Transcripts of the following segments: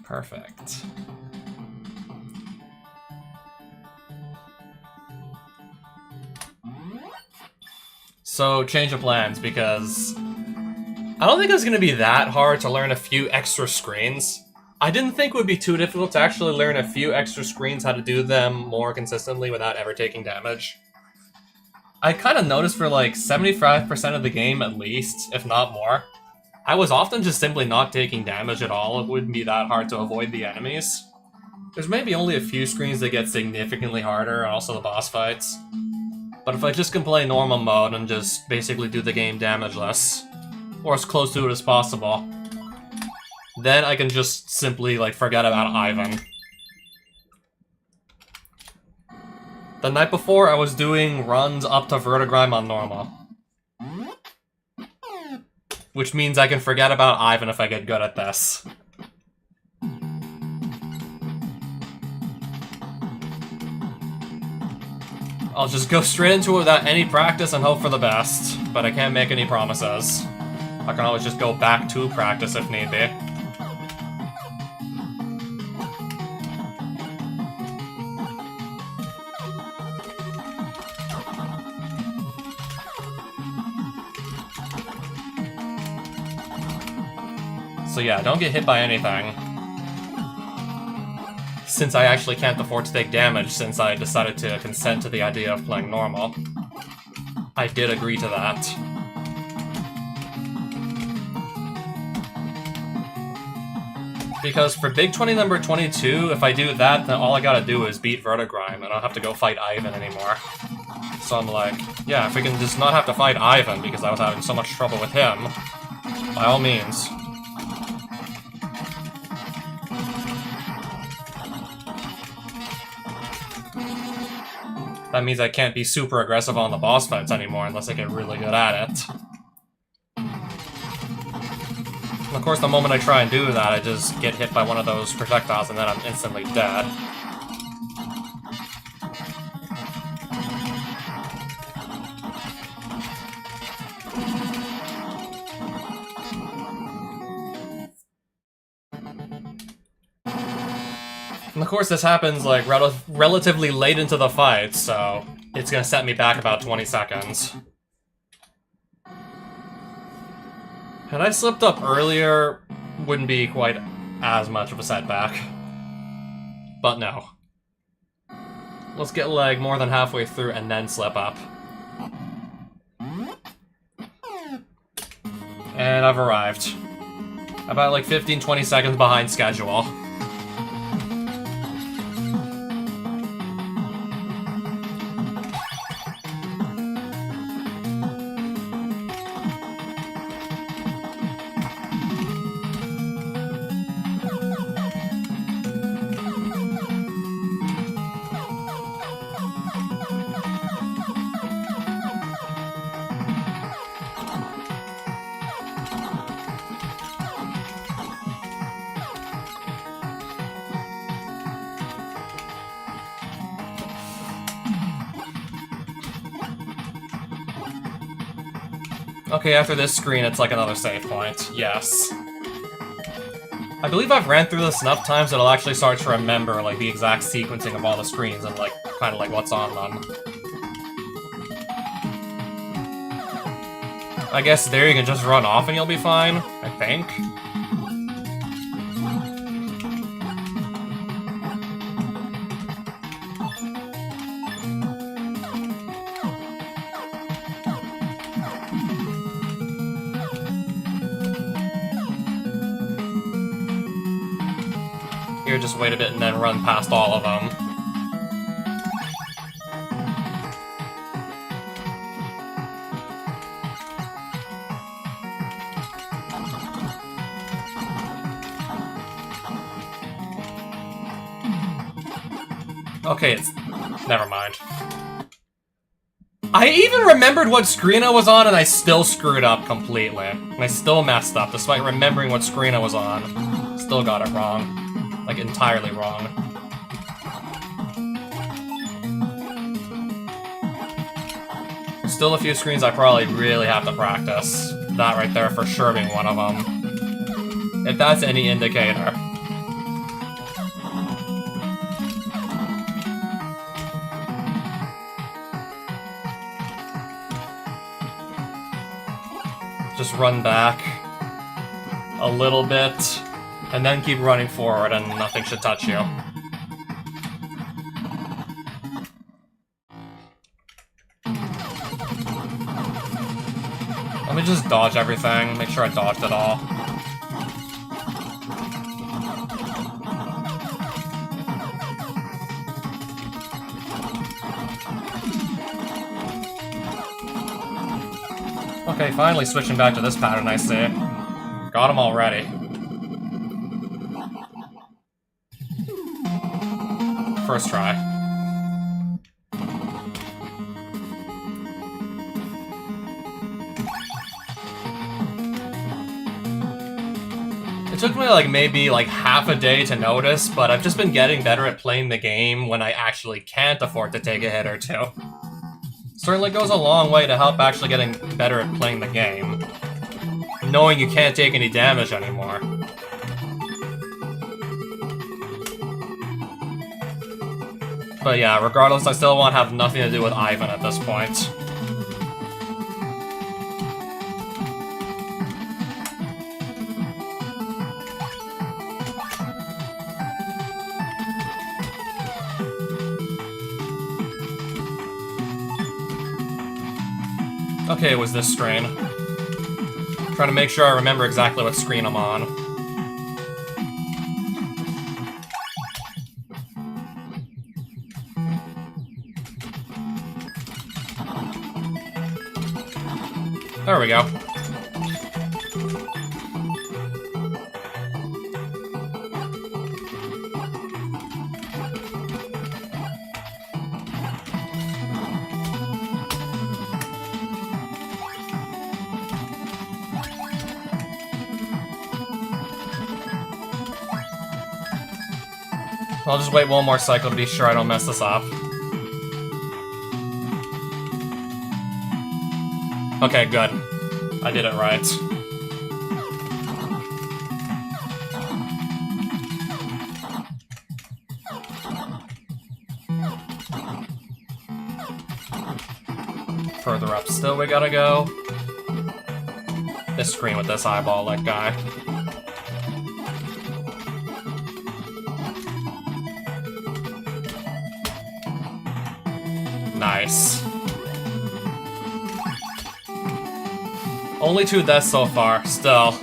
Perfect. So, change of plans, because I don't think it was going to be that hard to learn a few extra screens. I didn't think it would be too difficult to actually learn a few extra screens, how to do them more consistently without ever taking damage. I kind of noticed for like 75% of the game at least, if not more, I was often just simply not taking damage at all. It wouldn't be that hard to avoid the enemies. There's maybe only a few screens that get significantly harder, and also the boss fights. But if I just can play normal mode and just basically do the game damageless, or as close to it as possible, then I can just simply, like, forget about Ivan. The night before, I was doing runs up to Vertigrime on normal. Which means I can forget about Ivan if I get good at this. I'll just go straight into it without any practice and hope for the best, but I can't make any promises. I can always just go back to practice if need be. So yeah, don't get hit by anything. Since I actually can't afford to take damage since I decided to consent to the idea of playing normal. I did agree to that. Because for Big 20 number 22, if I do that, then all I gotta do is beat Vertigrime, and I don't have to go fight Ivan anymore. So I'm like, yeah, if we can just not have to fight Ivan because I was having so much trouble with him, by all means. That means I can't be super aggressive on the boss fights anymore unless I get really good at it. And of course, the moment I try and do that, I just get hit by one of those projectiles and then I'm instantly dead. And of course this happens like relatively late into the fight, so it's gonna set me back about 20 seconds. Had I slipped up earlier, wouldn't be quite as much of a setback. But no. Let's get like more than halfway through and then slip up. And I've arrived. About like 15-20 seconds behind schedule. Okay, after this screen, it's like another save point. Yes. I believe I've ran through this enough times that I'll actually start to remember, like, the exact sequencing of all the screens and, like, kind of, like, what's on them. I guess there you can just run off and you'll be fine, I think. Here, just wait a bit and then run past all of them. Okay, it's... never mind. I even remembered what screen I was on and I still screwed up completely. And I still messed up, despite remembering what screen I was on. Still got it wrong. Like, entirely wrong. There's still a few screens I probably really have to practice. That right there for sure being one of them. If that's any indicator. just run back a little bit, and then keep running forward, and nothing should touch you. Let me just dodge everything, make sure I dodged it all. Okay, finally switching back to this pattern, I see. Got him already. First try. It took me maybe half a day to notice, but I've just been getting better at playing the game when I actually can't afford to take a hit or two. Certainly goes a long way to help actually getting better at playing the game. Knowing you can't take any damage anymore. But yeah, regardless, I still want to have nothing to do with Ivan at this point. Okay, it was this screen. Trying to make sure I remember exactly what screen I'm on. There we go. I'll just wait one more cycle to be sure I don't mess this up. Okay, good. I did it right. Further up still we gotta go. This screen with this eyeball-like guy. Nice. Only 2 deaths so far, still.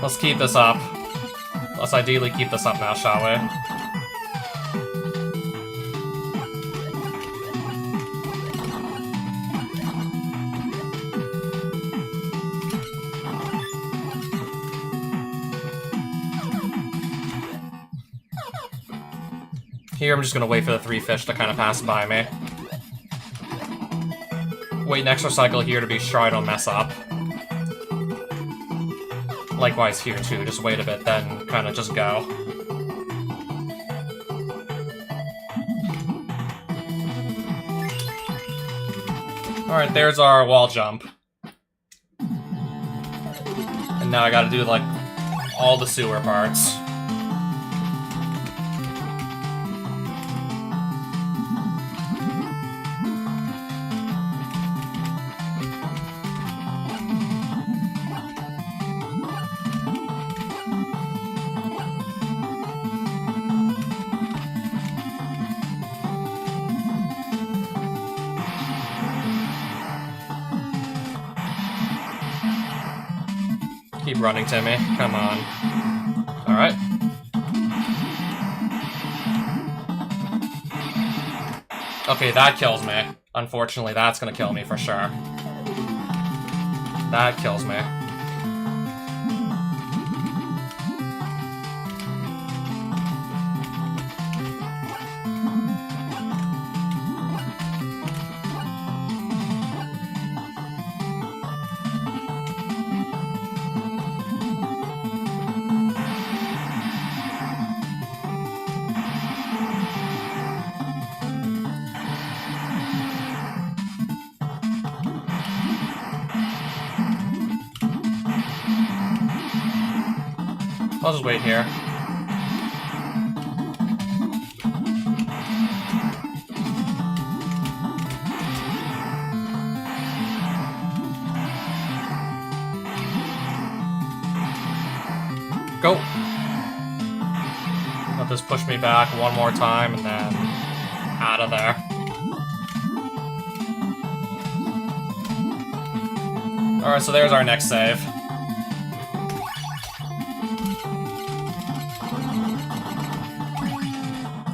Let's keep this up. Let's ideally keep this up now, shall we? Here, I'm just gonna wait for the 3 fish to kind of pass by me. Wait an extra cycle here to be sure I don't mess up. Likewise here too, just wait a bit, then kind of just go. Alright, there's our wall jump. And now I gotta do, all the sewer parts. Keep running, Timmy. Come on. Alright. Okay, that kills me. Unfortunately, that's gonna kill me for sure. That kills me. I'll just wait here. Let this push me back one more time, and then out of there. Alright, so there's our next save.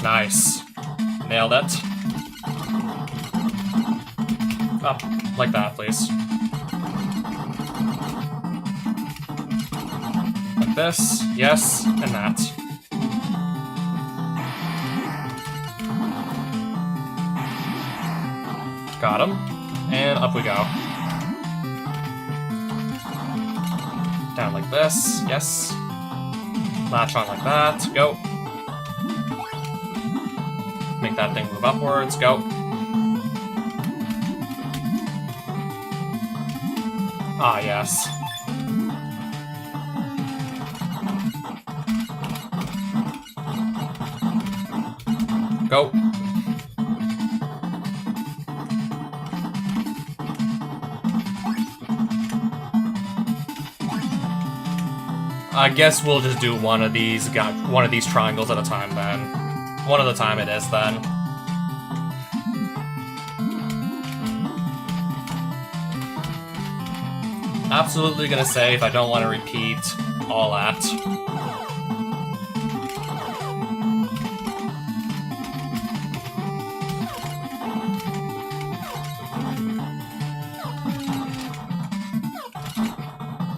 Nice. Nailed it. Up, like that, please. Like this, yes, and that. Got him. And up we go. Down like this, yes. Latch on like that, go. Make that thing move upwards, go. Ah, yes. Go. I guess we'll just do one of these triangles at a time then. One at a time it is then. Absolutely gonna save. I don't want to repeat all that.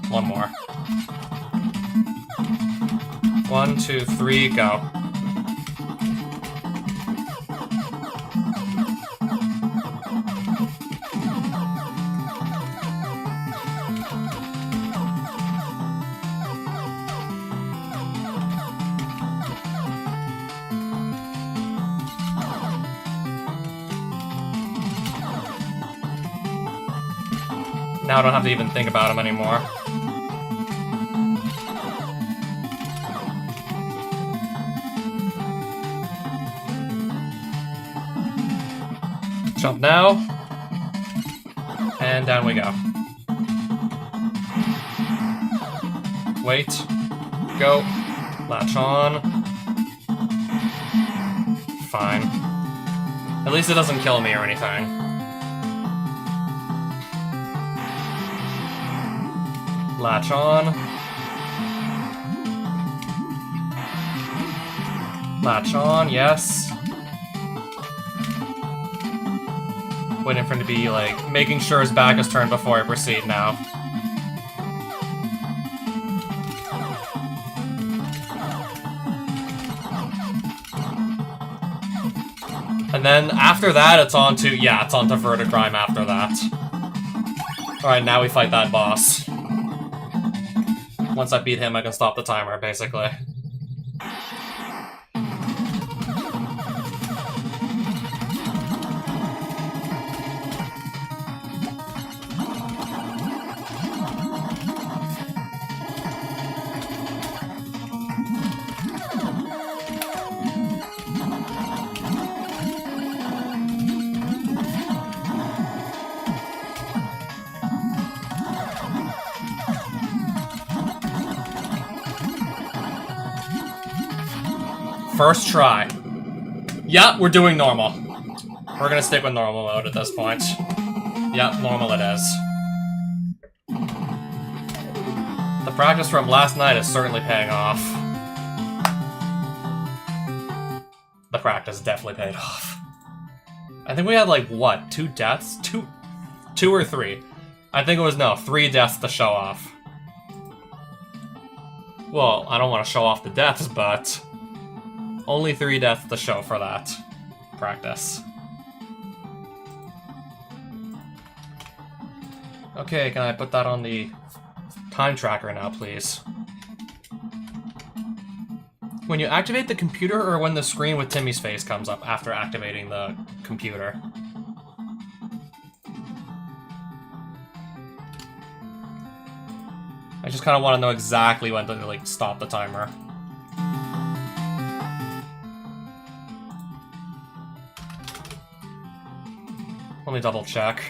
One more. 1, 2, 3, go. Now I don't have to even think about him anymore. Jump now. And down we go. Wait. Go. Latch on. Fine. At least it doesn't kill me or anything. Latch on. Latch on, yes. Waiting for him to be, like, making sure his back is turned before I proceed now. And then after that, it's on to, yeah, it's on to Vertigrime after that. Alright, now we fight that boss. Once I beat him, I can stop the timer, basically. First try. Yep, we're doing normal. We're gonna stick with normal mode at this point. Yep, normal it is. The practice from last night is certainly paying off. The practice definitely paid off. I think we had, like, what, 2 deaths? Two or 3. I think it was, no, 3 deaths to show off. Well, I don't want to show off the deaths, but... only 3 deaths to show for that practice. Okay, can I put that on the time tracker now, please? When you activate the computer or when the screen with Timmy's face comes up after activating the computer? I just kind of want to know exactly when to, like, stop the timer. Let me double check.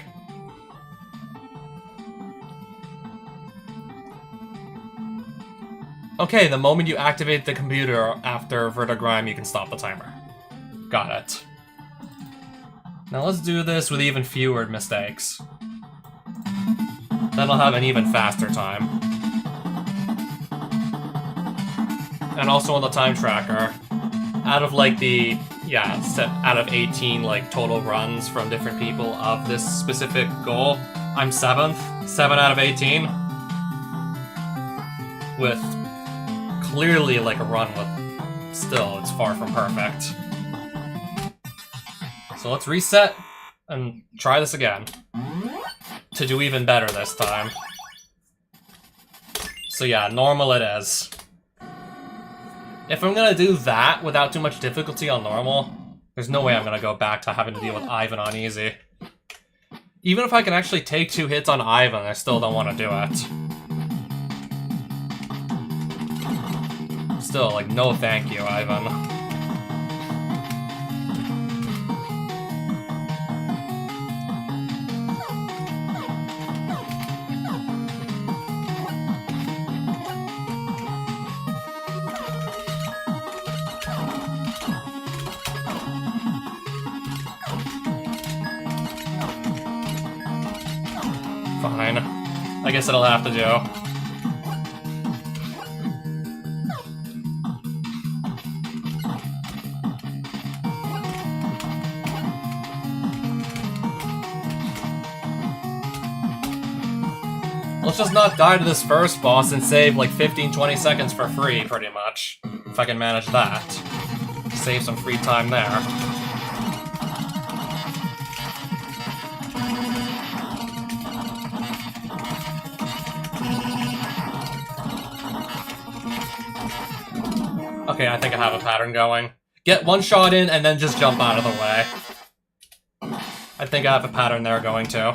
Okay, the moment you activate the computer after Vertigrime, you can stop the timer. Got it. Now let's do this with even fewer mistakes. Then I'll have an even faster time. And also on the time tracker, out of like the, out of 18 like total runs from different people of this specific goal, I'm 7th. 7 out of 18. With clearly like a run with, still, it's far from perfect. So let's reset and try this again. To do even better this time. So yeah, normal it is. If I'm gonna do that without too much difficulty on normal, there's no way I'm gonna go back to having to deal with Ivan on easy. Even if I can actually take 2 hits on Ivan, I still don't want to do it. Still, like, no thank you, Ivan. Fine. I guess it'll have to do. Let's just not die to this first boss and save like 15-20 seconds for free, pretty much. If I can manage that. Save some free time there. Okay, I think I have a pattern going. Get 1 shot in and then just jump out of the way. I think I have a pattern there going too.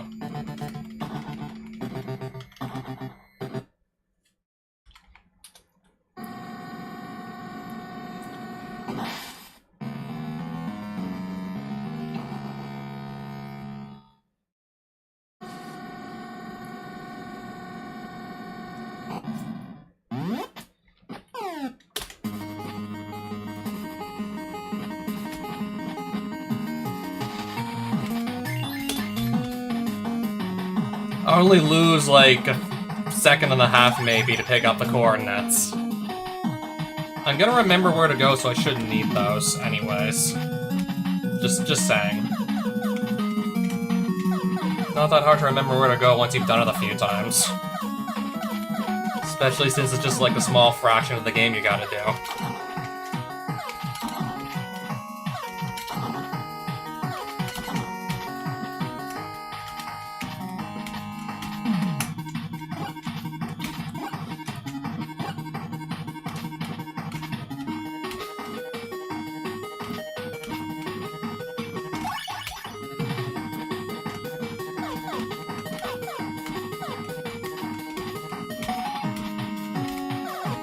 I only lose like a second and a half maybe to pick up the coordinates. I'm gonna remember where to go, so I shouldn't need those anyways. Just saying. Not that hard to remember where to go once you've done it a few times. Especially since it's just like a small fraction of the game you gotta do.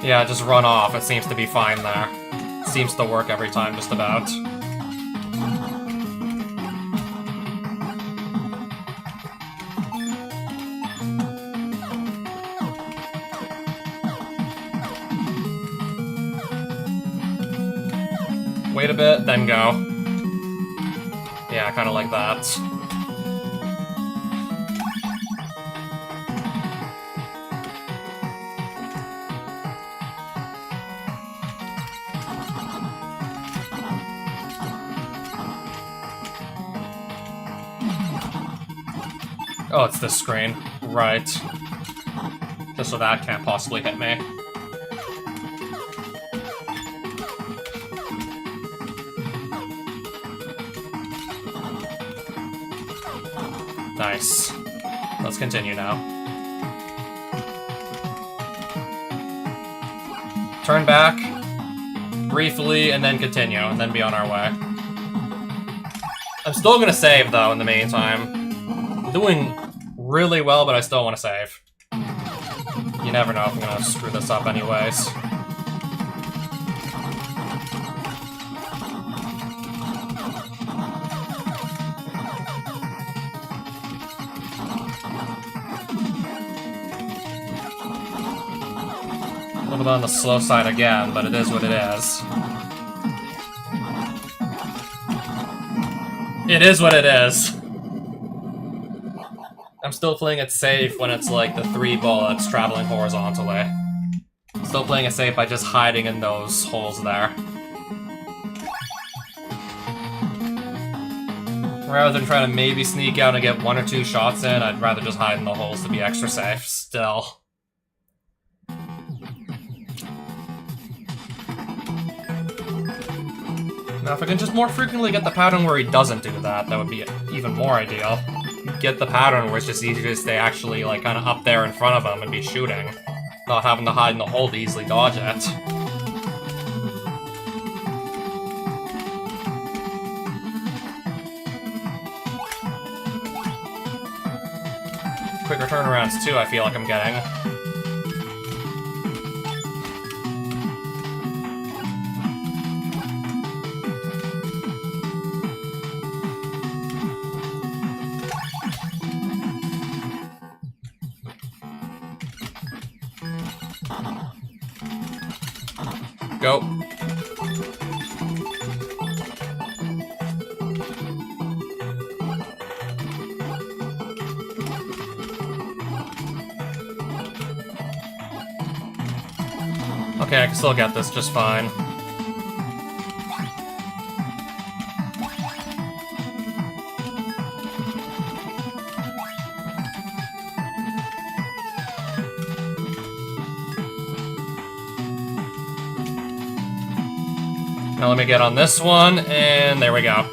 Yeah, just run off. It seems to be fine there. Seems to work every time, just about. Wait a bit, then go. Yeah, kinda like that. Oh, it's this screen. Right. Just so that can't possibly hit me. Nice. Let's continue now. Turn back, briefly, and then continue, and then be on our way. I'm still gonna save, though, in the meantime. I'm doing really well, but I still want to save. You never know if I'm gonna screw this up anyways. little bit on the slow side again, but it is what it is. It is what it is. I'm still playing it safe when it's like the 3 bullets traveling horizontally. Still playing it safe by just hiding in those holes there. Rather than trying to maybe sneak out and get 1 or 2 shots in, I'd rather just hide in the holes to be extra safe still. Now, if I can just more frequently get the pattern where he doesn't do that, that would be even more ideal. Get the pattern where it's just easier to stay actually, like, kind of up there in front of him and be shooting. Not having to hide in the hole to easily dodge it. Quicker turnarounds, too, I feel like I'm getting. Go. Okay, I can still get this just fine. Now let me get on this one, and there we go.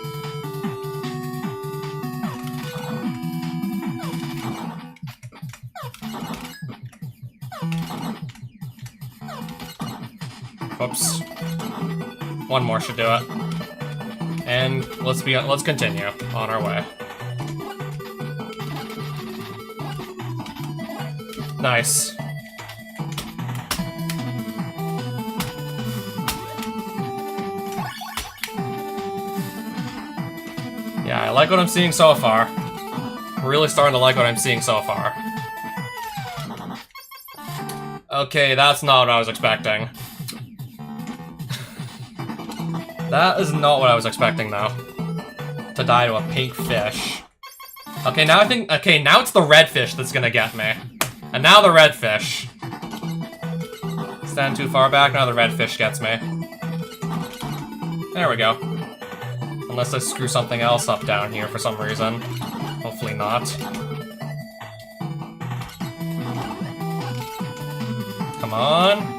Oops. One more should do it. And let's continue on our way. Nice. Yeah, I like what I'm seeing so far. Really starting to like what I'm seeing so far. Okay, that's not what I was expecting. That is not what I was expecting, though. To die to a pink fish. Okay, now I think... Okay, now it's the red fish that's gonna get me. And now the red fish. Stand too far back, now the red fish gets me. There we go. Unless I screw something else up down here for some reason. Hopefully not. Come on.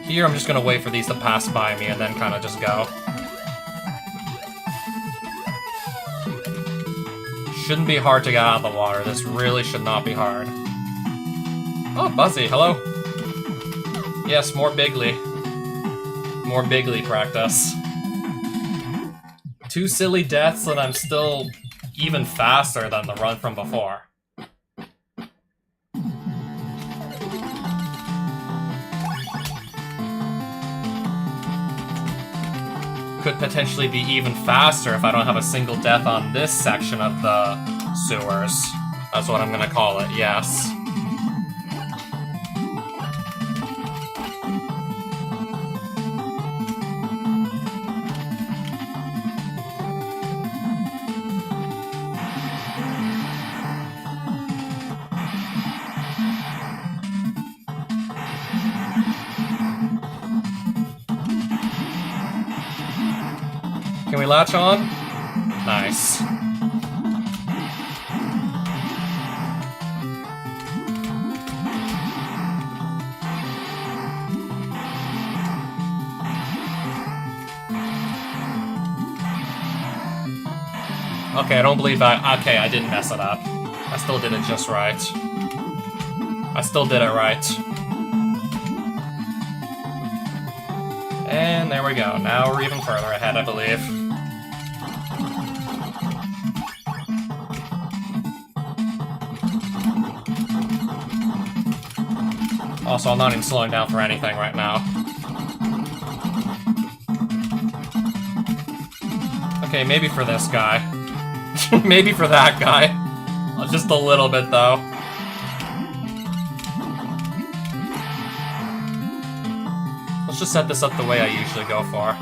Here, I'm just gonna wait for these to pass by me and then kind of just go. Shouldn't be hard to get out of the water. This really should not be hard. Oh, Buzzy, hello. Yes, more Bigly. More Bigly practice. 2 silly deaths and I'm still even faster than the run from before. Could potentially be even faster if I don't have a single death on this section of the sewers. That's what I'm gonna call it, yes. Can we latch on? Nice. Okay, I don't believe okay, I didn't mess it up. I still did it just right. I still did it right. And there we go. Now we're even further ahead, I believe. Also, I'm not even slowing down for anything right now. Okay, maybe for this guy. Maybe for that guy. Just a little bit, though. Let's just set this up the way I usually go for.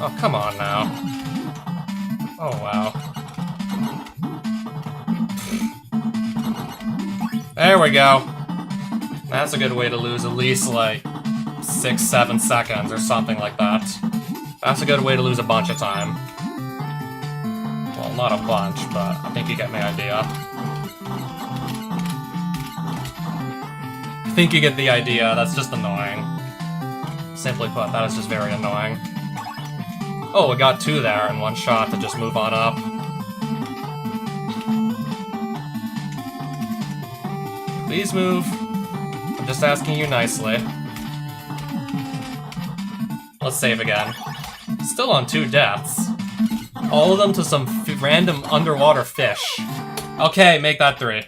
Oh, come on now. Oh, wow. There we go. That's a good way to lose at least, like, 6-7 seconds or something like that. That's a good way to lose a bunch of time. Well, not a bunch, but I think you get my idea. I think you get the idea. That's just annoying. Simply put, that is just very annoying. Oh, we got 2 there in one shot to just move on up. Please move. I'm just asking you nicely. Let's save again. Still on 2 deaths. All of them to some random underwater fish. Okay, make that 3.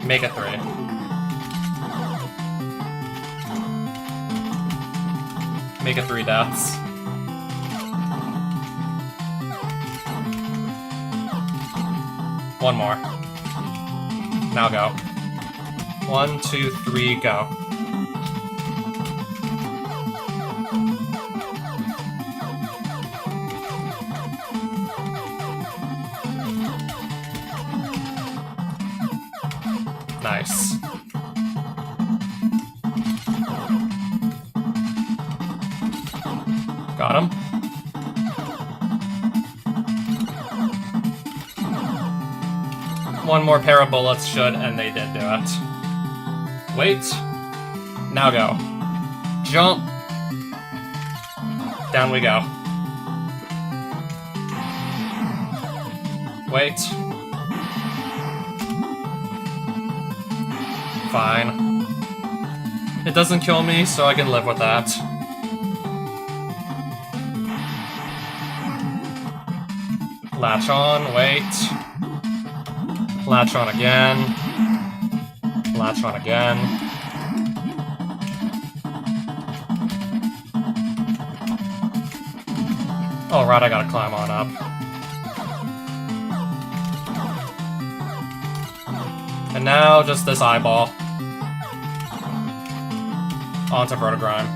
Make it 3. Make it 3 deaths. One more. Now go. 1, 2, 3, go. Nice. Got him. One more pair of bullets should, and they did do it. Wait. Now go. Jump. Down we go. Wait. Fine. It doesn't kill me, so I can live with that. Latch on, wait. Latch on again. Latch on again. Oh, right, I gotta climb on up. And now, just this eyeball. Onto Vertigrime.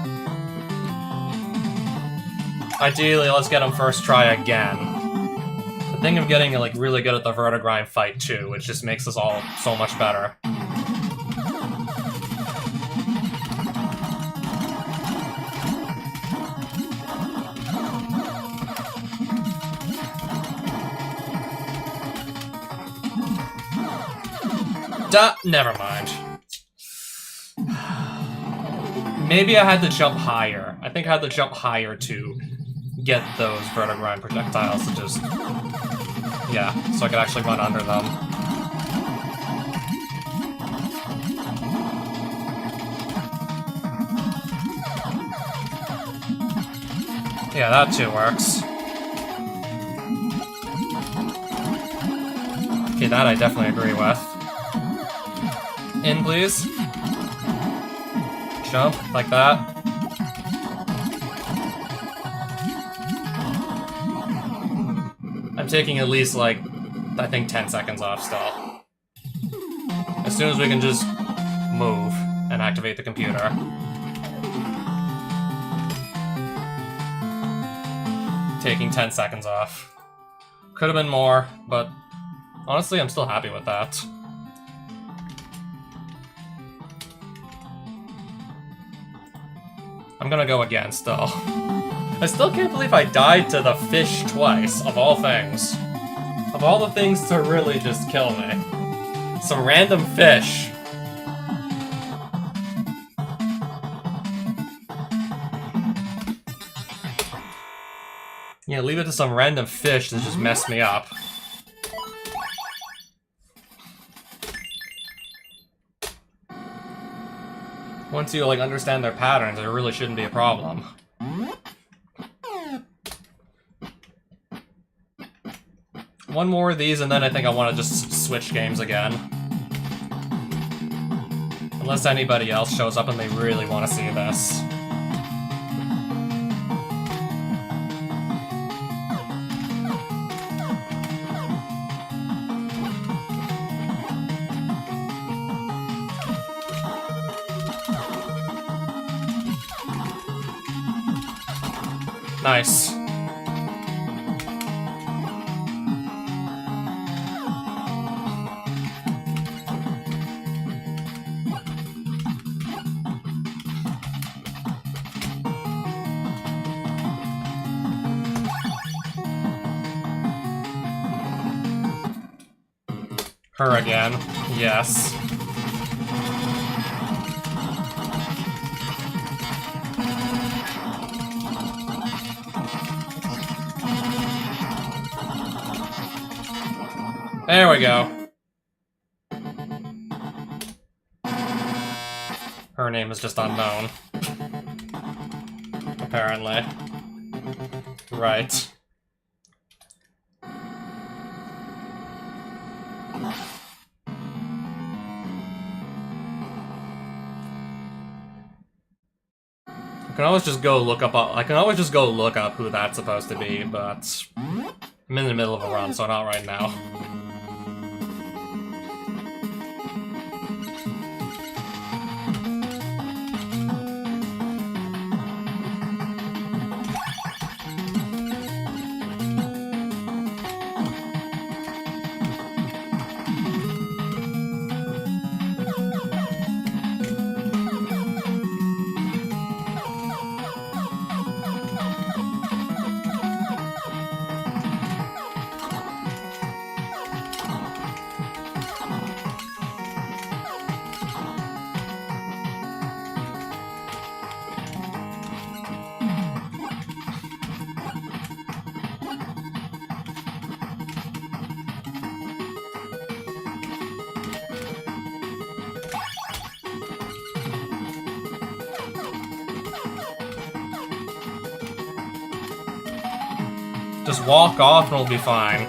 Ideally, let's get him first try again. The thing of getting, like, really good at the Vertigrime fight, too, which just makes us all so much better. Never mind. Maybe I had to jump higher. I think I had to jump higher to get those Vertigrime projectiles to just... Yeah, so I could actually run under them. Yeah, that too works. Okay, that I definitely agree with. In, please. Jump, like that. I'm taking at least, like, I think 10 seconds off still. As soon as we can just move and activate the computer. Taking 10 seconds off. Could have been more, but honestly, I'm still happy with that. I'm gonna go again, still. I still can't believe I died to the fish twice, of all things. Of all the things to really just kill me. Some random fish. Yeah, leave it to some random fish to just mess me up. Once you, like, understand their patterns, there really shouldn't be a problem. One more of these, and then I think I want to just switch games again. Unless anybody else shows up and they really want to see this. Nice. Her again. Yes. There we go. Her name is just unknown. Apparently. Right. I can always just go look up who that's supposed to be, but I'm in the middle of a run, so not right now. Just walk off and we'll be fine.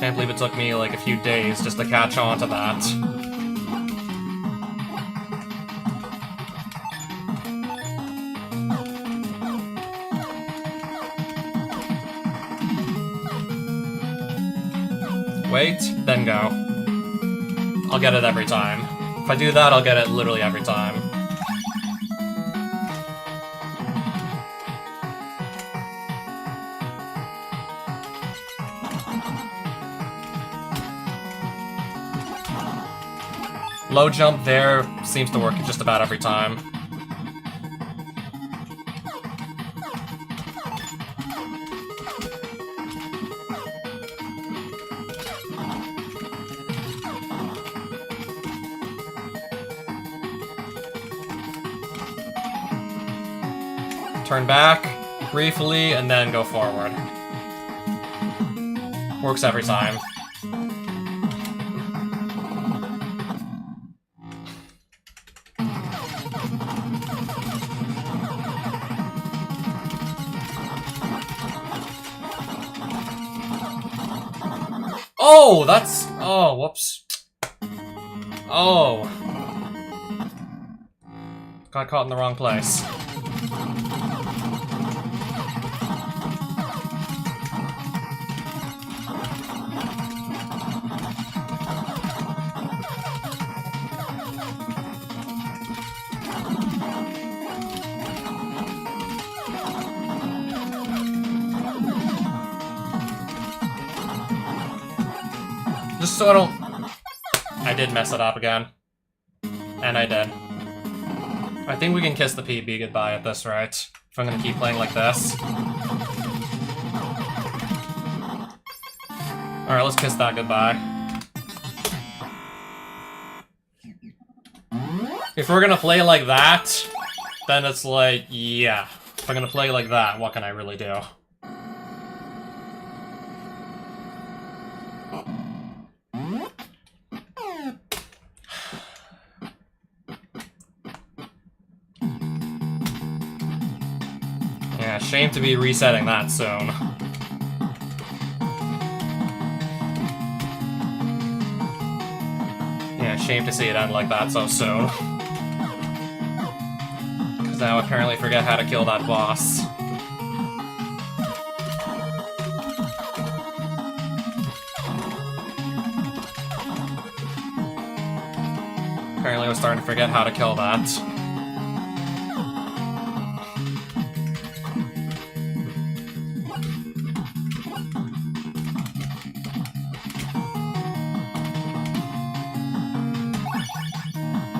Can't believe it took me like a few days just to catch on to that. Wait, then go. I'll get it every time. If I do that, I'll get it literally every time. Low jump there seems to work just about every time. Turn back briefly and then go forward. Works every time. Oh, that's... Oh, whoops. Oh. Got caught in the wrong place. Just so I don't... I did mess it up again. And I did. I think we can kiss the PB goodbye at this rate. If I'm gonna keep playing like this. Alright, let's kiss that goodbye. If we're gonna play like that, then it's like, yeah. If I'm gonna play like that, what can I really do? Yeah, shame to be resetting that soon. Yeah, shame to see it end like that so soon. Because now I apparently forget how to kill that boss. Apparently I was starting to forget how to kill that.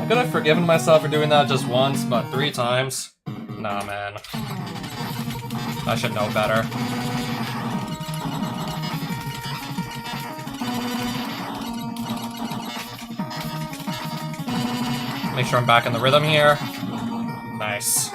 I could have forgiven myself for doing that just once, but 3 times? Nah, man. I should know better. Make sure I'm back in the rhythm here. Nice.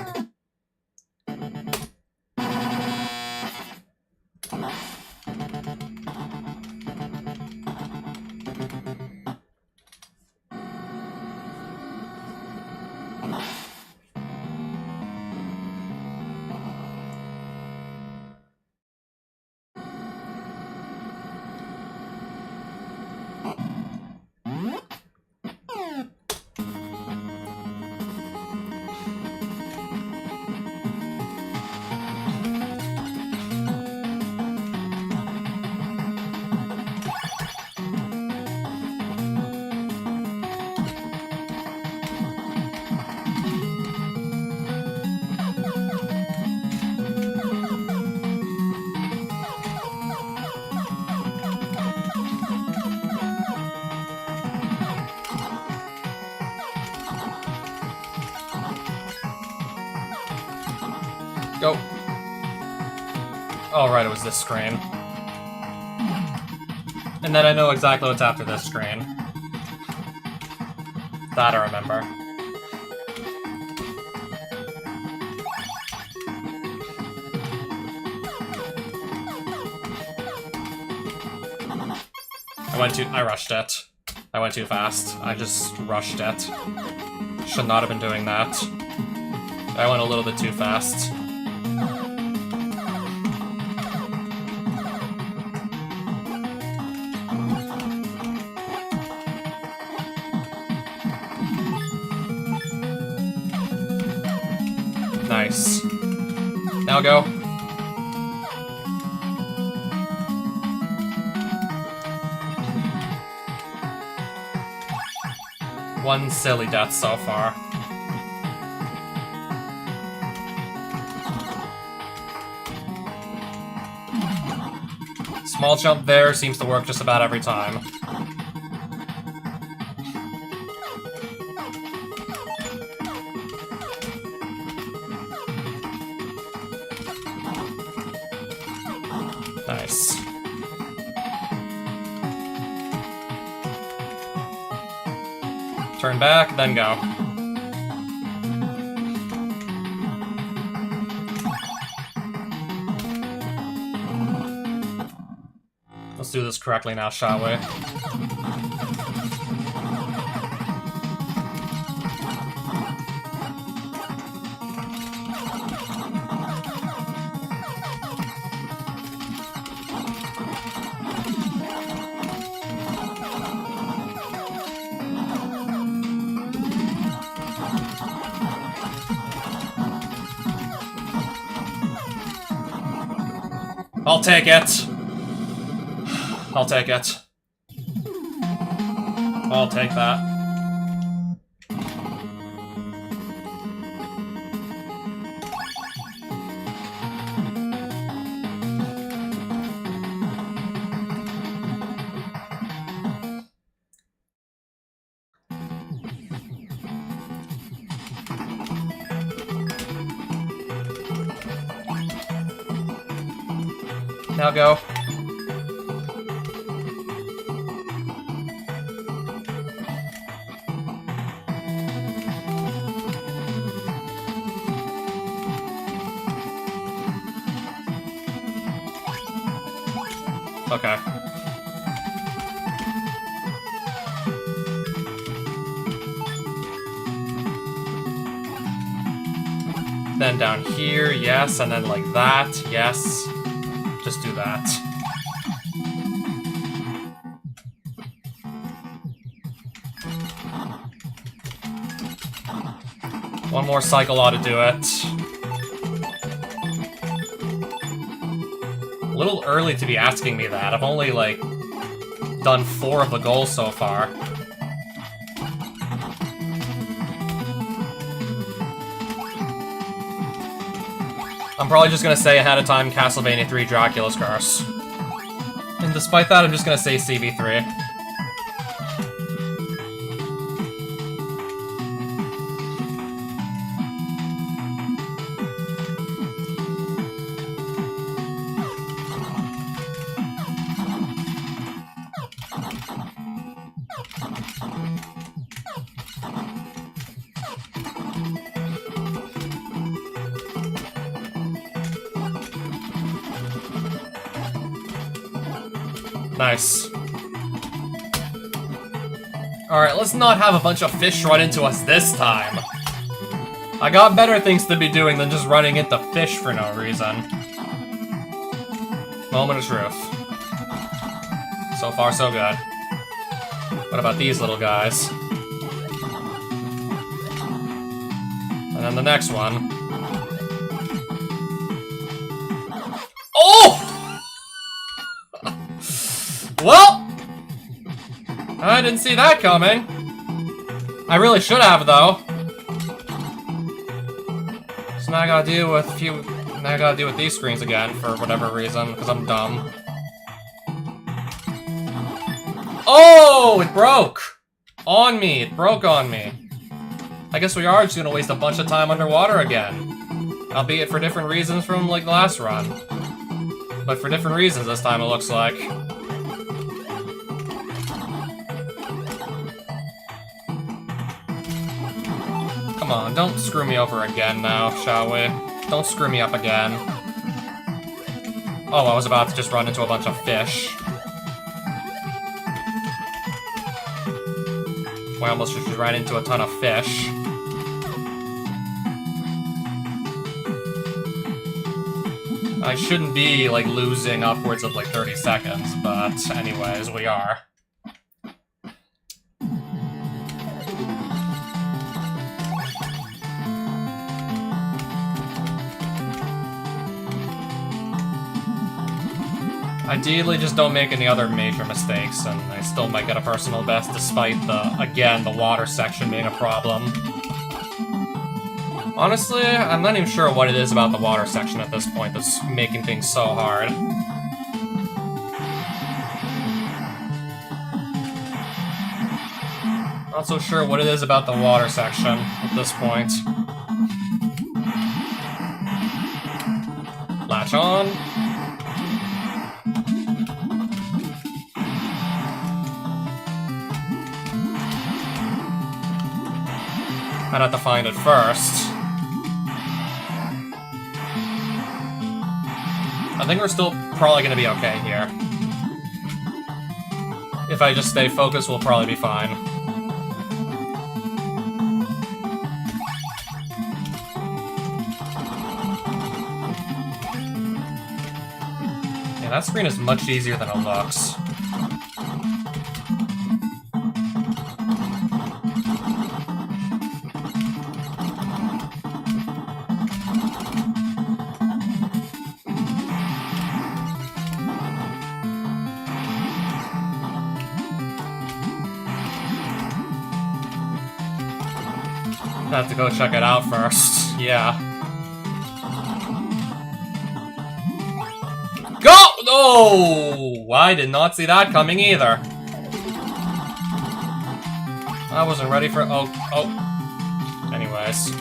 Go. Oh, right, it was this screen. And then I know exactly what's after this screen. That I remember. I rushed it. I went too fast. I just rushed it. Should not have been doing that. I went a little bit too fast. Nice. Now go. One silly death so far. Small jump there seems to work just about every time. Nice. Turn back, then go. Let's do this correctly now, shall we? I'll take it. I'll take it. I'll take that. Now go. Okay. Then down here, yes, and then like that, yes. Just do that. One more cycle ought to do it. A little early to be asking me that. I've only, like, done 4 of the goals so far. I'm probably just gonna say ahead of time Castlevania 3 Dracula's Curse. And despite that, I'm just gonna say CB3. Nice. Alright, let's not have a bunch of fish run into us this time. I got better things to be doing than just running into fish for no reason. Moment of truth. So far, so good. What about these little guys? And then the next one. Oh! Well! I didn't see that coming. I really should have, though. So now I gotta deal with now I gotta deal with these screens again for whatever reason, because I'm dumb. Oh! It broke! On me! It broke on me. I guess we are just gonna waste a bunch of time underwater again. Albeit for different reasons from, like, the last run. But for different reasons this time, it looks like. Come on, don't screw me over again now, shall we? Don't screw me up again. Oh, I was about to just run into a bunch of fish. I almost just ran into a ton of fish. I shouldn't be, like, losing upwards of, like, 30 seconds, but anyways, we are. Ideally, just don't make any other major mistakes, and I still might get a personal best despite again, the water section being a problem. Honestly, I'm not even sure what it is about the water section at this point that's making things so hard. Not so sure what it is about the water section at this point. Latch on. I'd have to find it first. I think we're still probably gonna be okay here. If I just stay focused, we'll probably be fine. Yeah, that screen is much easier than it looks. I have to go check it out first. Yeah. Go! Oh! I did not see that coming either. I wasn't ready for... Oh. Anyways.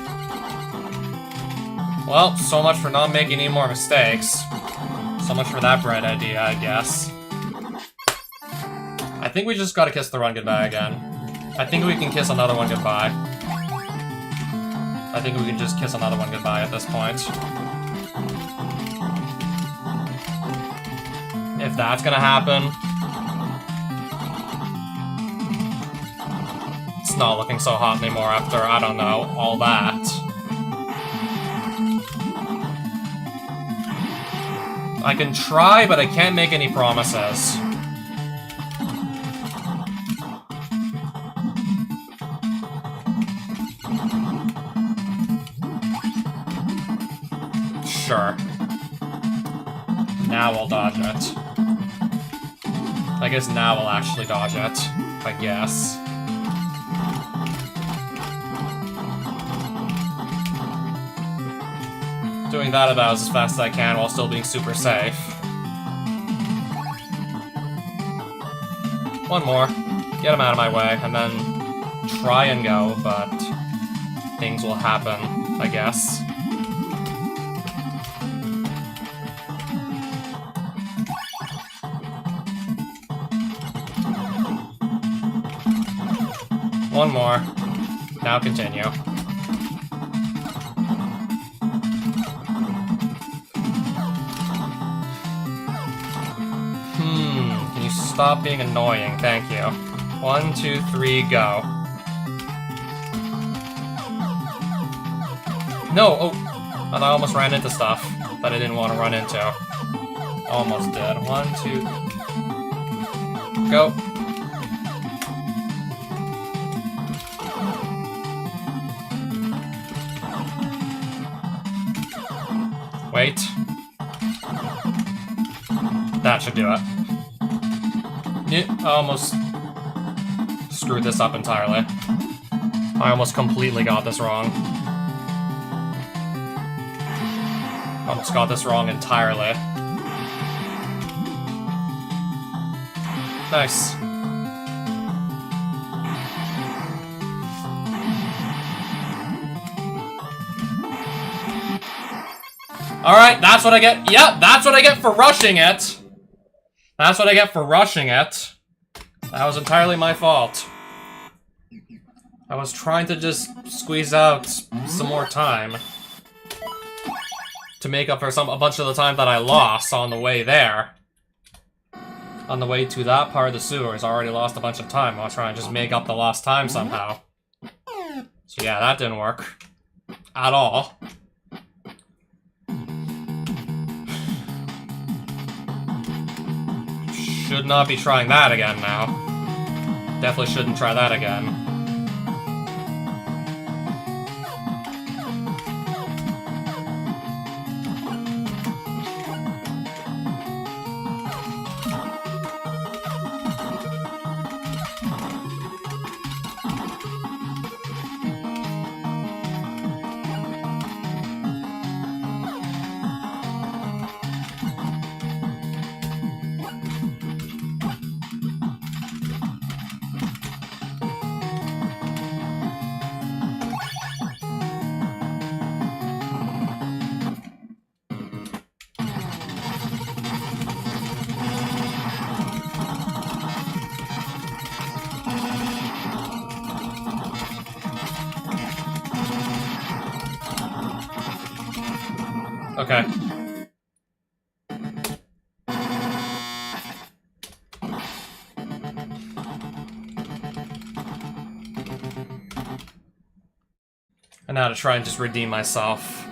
Well, so much for not making any more mistakes. So much for that bright idea, I guess. I think we just gotta kiss the run goodbye again. I think we can kiss another one goodbye. I think we can just kiss another one goodbye at this point. If that's gonna happen. It's not looking so hot anymore after, I don't know, all that. I can try, but I can't make any promises. Sure. Now we'll dodge it. I guess now we'll actually dodge it. I guess. Doing that about as fast as I can while still being super safe. One more. Get him out of my way, and then try and go, but things will happen, I guess. One more. Now continue. Can you stop being annoying? Thank you. 1, 2, 3, go. No! Oh! I almost ran into stuff that I didn't want to run into. Almost did. 1, 2... Go. Wait. That should do it. I almost screwed this up entirely. I almost completely got this wrong. Almost got this wrong entirely. Nice. Alright, that's what I get. Yep, that's what I get for rushing it. That's what I get for rushing it. That was entirely my fault. I was trying to just squeeze out some more time to make up for a bunch of the time that I lost on the way there. On the way to that part of the sewers, I already lost a bunch of time. I was trying to just make up the lost time somehow. So yeah, that didn't work. At all. Should not be trying that again now. Definitely shouldn't try that again. Okay. And now to try and just redeem myself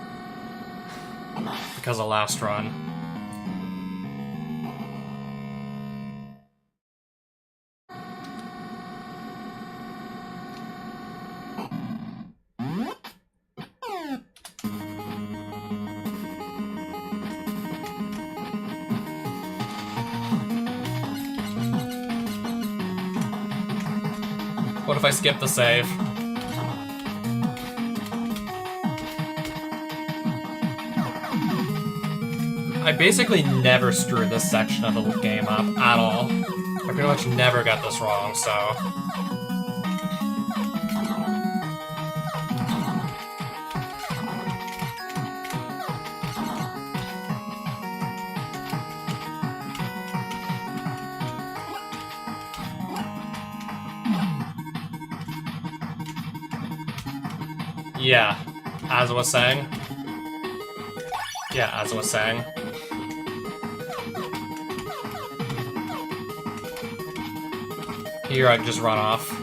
because of last run. What if I skip the save? I basically never screw this section of the game up at all. I pretty much never got this wrong, so... Yeah, as I was saying. Yeah, as I was saying. Here I can just run off.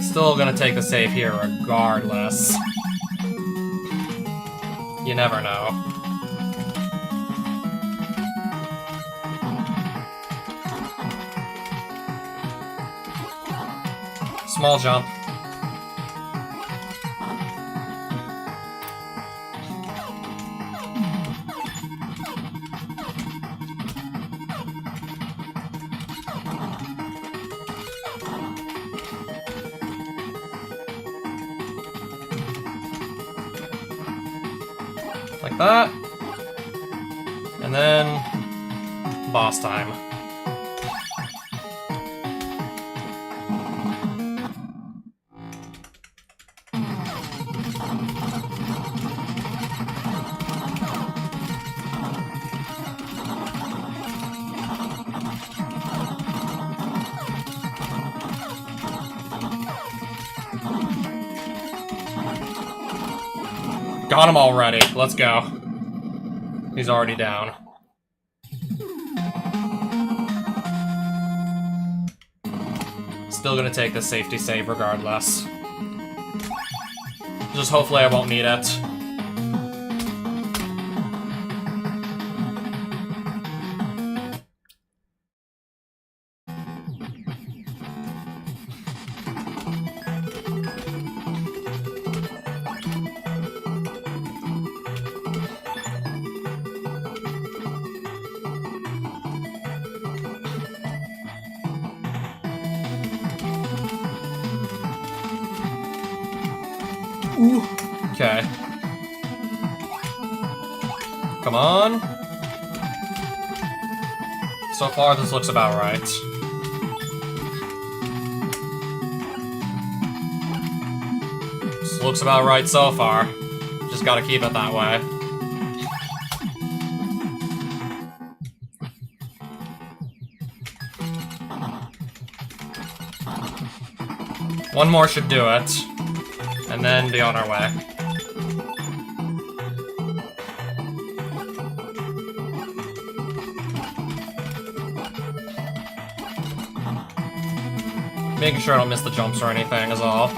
Still gonna take the save here regardless. You never know. Small jump. Like that. And then boss time. Got him already. Let's go. He's already down. Still gonna take the safety save regardless. Just hopefully I won't need it. Ooh. Okay. Come on. So far, this looks about right. This looks about right so far. Just gotta keep it that way. One more should do it. And then be on our way. Making sure I don't miss the jumps or anything is all.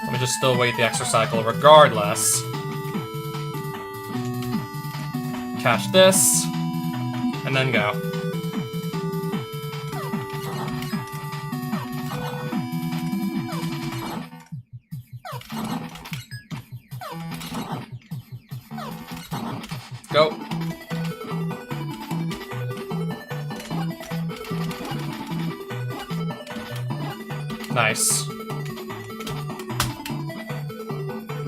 Let me just still wait the extra cycle regardless. Catch this. And then go. Go. Nice.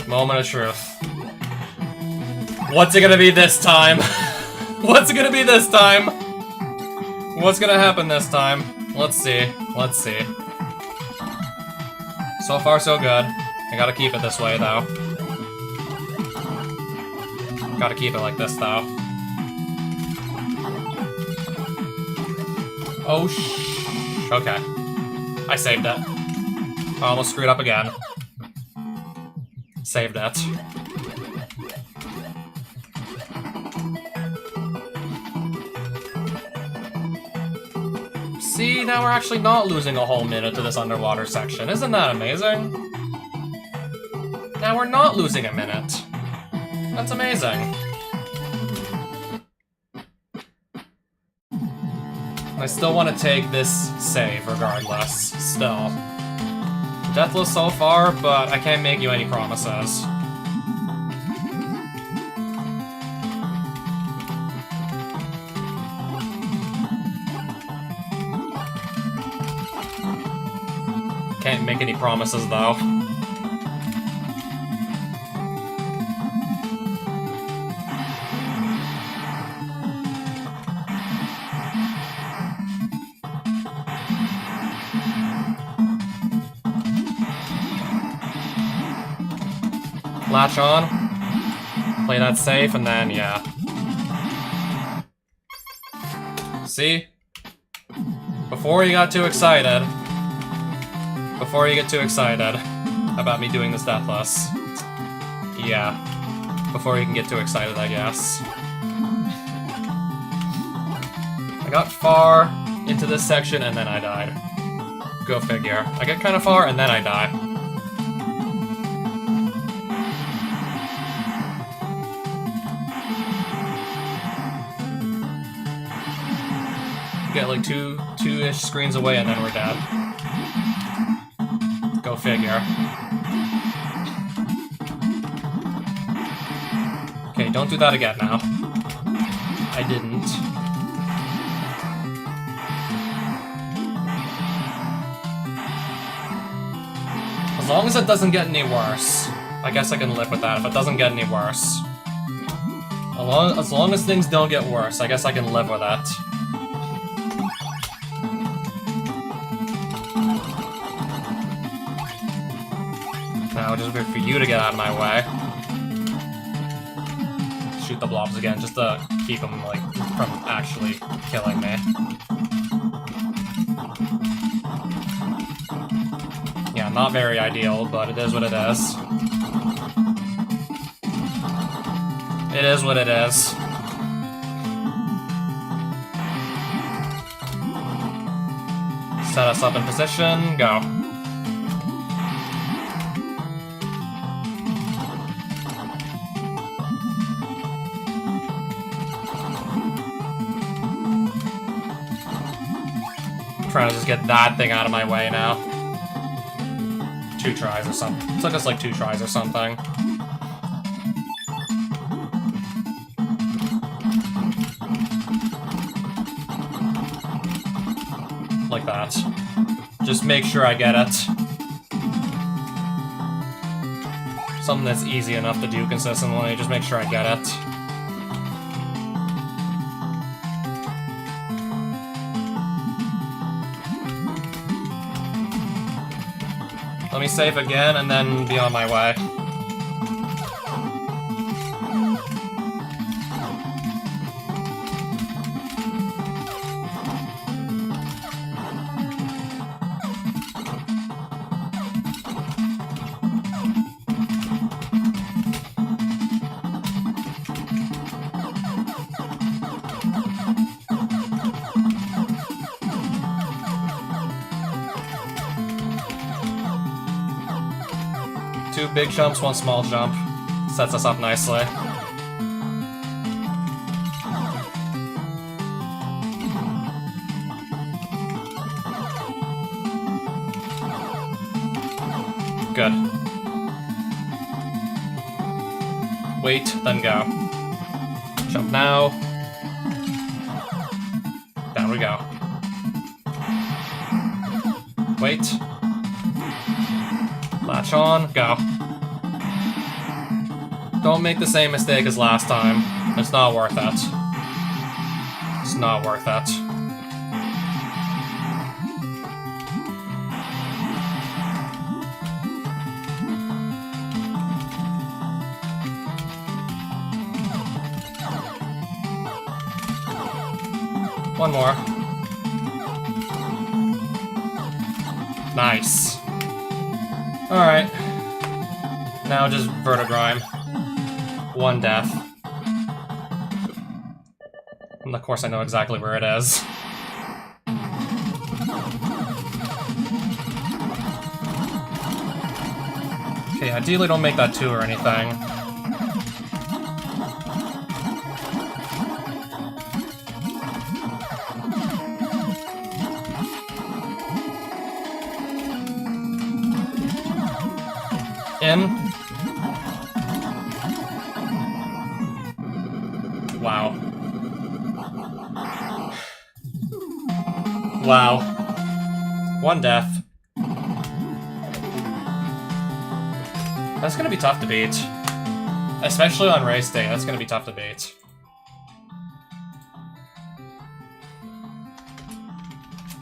Moment of truth. What's it gonna be this time? What's it gonna be this time? What's gonna happen this time? Let's see. Let's see. So far, so good. I gotta keep it this way, though. Gotta keep it like this, though. Oh, okay. I saved it. I almost screwed up again. Saved it. See, now we're actually not losing a whole minute to this underwater section. Isn't that amazing? Now we're not losing a minute. That's amazing. I still want to take this save regardless, still. Deathless so far, but I can't make you any promises. Can't make any promises, though. Latch on. Play that safe, and then, yeah. See? Before you got too excited... Before you get too excited about me doing this deathless. Yeah. Before you can get too excited, I guess. I got far into this section and then I died. Go figure. I get kind of far and then I die. Get like two-ish screens away and then we're dead. Go figure. Okay, don't do that again now. I didn't. As long as it doesn't get any worse. I guess I can live with that if it doesn't get any worse. As long as things don't get worse, I guess I can live with it. Now, just wait for you to get out of my way. Shoot the blobs again, just to keep them, like, from actually killing me. not very ideal, but it is what it is. It is what it is. Set us up in position, go. Trying to just get that thing out of my way now. 2 tries or something. It took us like 2 tries or something. Like that. Just make sure I get it. Something that's easy enough to do consistently, just make sure I get it. Let me save again and then be on my way. Two big jumps, 1 small jump. Sets us up nicely. Good. Wait, then go. Jump now. Down we go. Wait. Latch on, go. Don't make the same mistake as last time. It's not worth it. It's not worth it. One more. Nice. Alright. Now just vertigrime. 1 death. And of course I know exactly where it is. Okay, ideally don't make that 2 or anything. In. Wow. Wow. 1 death. That's gonna be tough to beat. Especially on race day, that's gonna be tough to beat.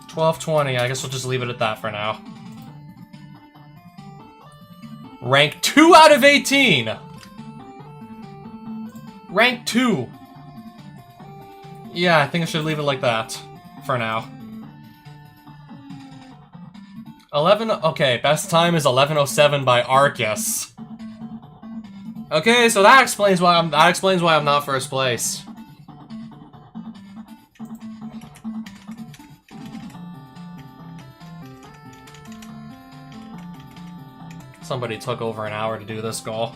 $12.20, I guess we'll just leave it at that for now. Rank 2 out of 18! Rank 2! Yeah, I think I should leave it like that. For now. 11... Okay, best time is 11:07 by Arcus. Okay, so that explains why I'm not first place. Somebody took over an hour to do this goal.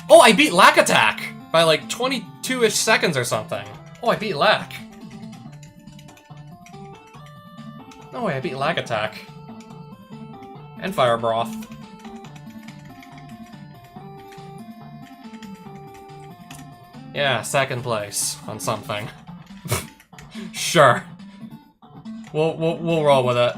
Oh, I beat Lack Attack! By like 22-ish seconds or something. Oh, I beat Lack. No way, I beat Lag Attack. And Fire Broth. Yeah, 2nd place on something. Sure. We'll roll with it.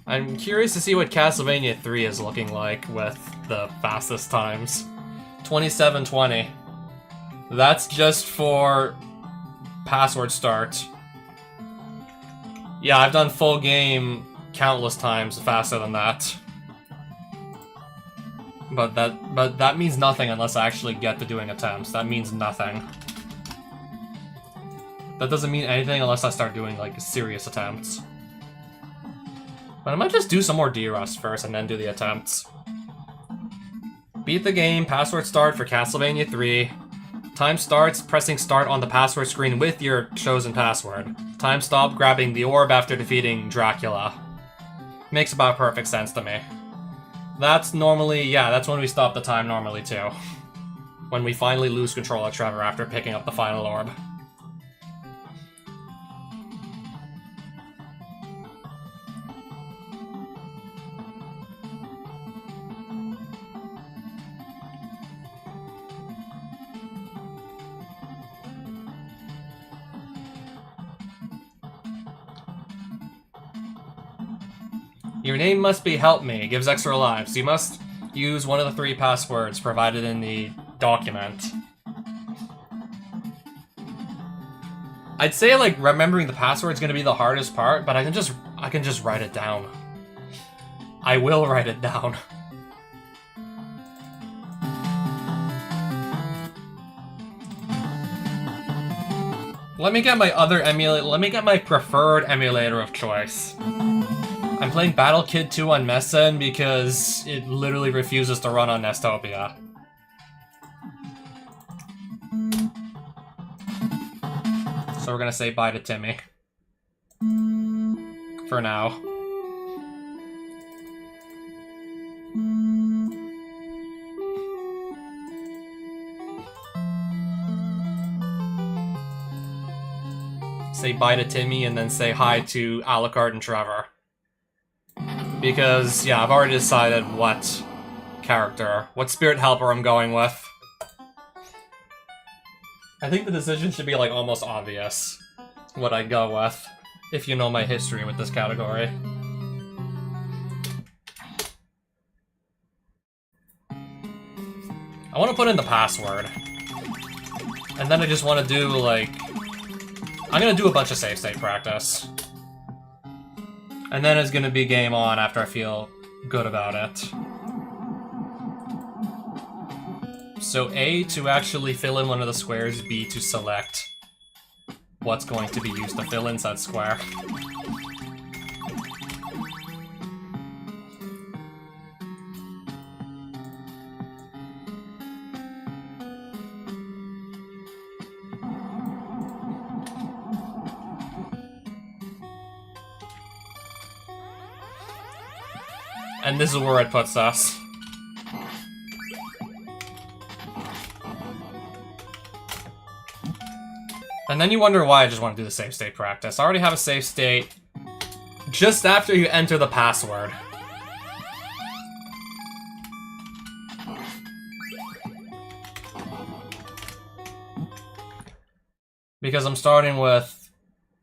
I'm curious to see what Castlevania 3 is looking like with the fastest times. 27:20. That's just for password start. Yeah, I've done full game countless times faster than that. But that means nothing unless I actually get to doing attempts. That means nothing. That doesn't mean anything unless I start doing, like, serious attempts. But I might just do some more D-Rust first and then do the attempts. Beat the game, password start for Castlevania 3. Time starts pressing start on the password screen with your chosen password. Time stop grabbing the orb after defeating Dracula. Makes about perfect sense to me. That's normally, yeah, that's when we stop the time normally too. When we finally lose control of Trevor after picking up the final orb. Your name must be Help Me, gives extra lives. You must use one of the 3 passwords provided in the document. I'd say, like, remembering the password is gonna be the hardest part, but I can just write it down. I will write it down. Let me get my preferred emulator of choice. I'm playing Battle Kid 2 on Messen because it literally refuses to run on Nestopia. So we're gonna say bye to Timmy. For now. Say bye to Timmy and then say hi to Alucard and Trevor. Because, yeah, I've already decided what spirit helper I'm going with. I think the decision should be, like, almost obvious what I'd go with, if you know my history with this category. I want to put in the password. And then I just want to do, like... I'm gonna do a bunch of save state practice. And then it's gonna be game on after I feel good about it. So A, to actually fill in one of the squares, B, to select what's going to be used to fill in said square. And this is where it puts us. And then you wonder why I just want to do the save state practice. I already have a save state just after you enter the password. Because I'm starting with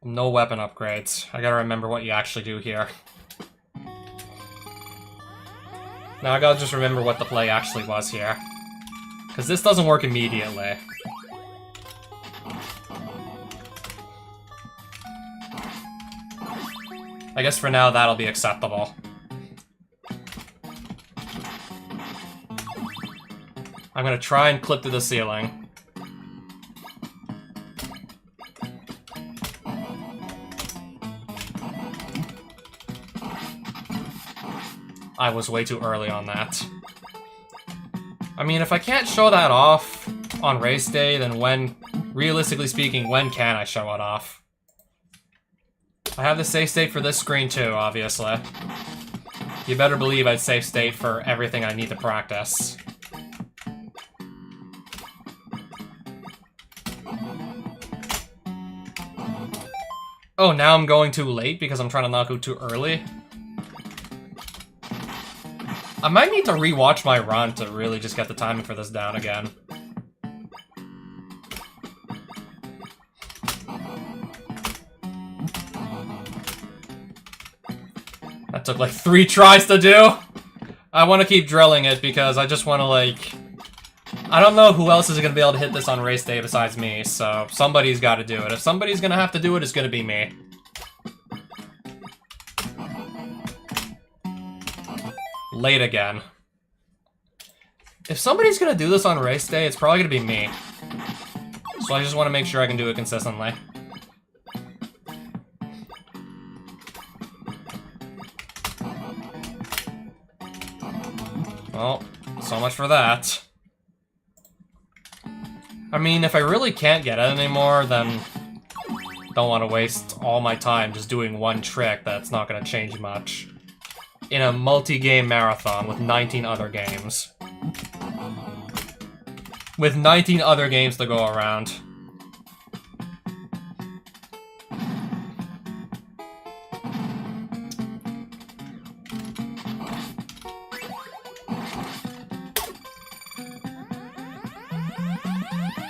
no weapon upgrades. I gotta remember what you actually do here. Now I gotta just remember what the play actually was here. Because this doesn't work immediately. I guess for now that'll be acceptable. I'm gonna try and clip to the ceiling. I was way too early on that. I mean, if I can't show that off on race day, then when, realistically speaking, when can I show it off? I have the save state for this screen too, obviously. You better believe I'd save state for everything I need to practice. Oh, now I'm going too late because I'm trying to not go too early? I might need to rewatch my run to really just get the timing for this down again. That took like 3 tries to do! I want to keep drilling it because I just want to like... I don't know who else is going to be able to hit this on race day besides me, so somebody's got to do it. If somebody's going to have to do it, it's going to be me. Late again. If somebody's gonna do this on race day, it's probably gonna be me. So I just want to make sure I can do it consistently. Well, so much for that. I mean, if I really can't get it anymore, then don't want to waste all my time just doing one trick that's not going to change much. In a multi-game marathon with 19 other games. With 19 other games to go around.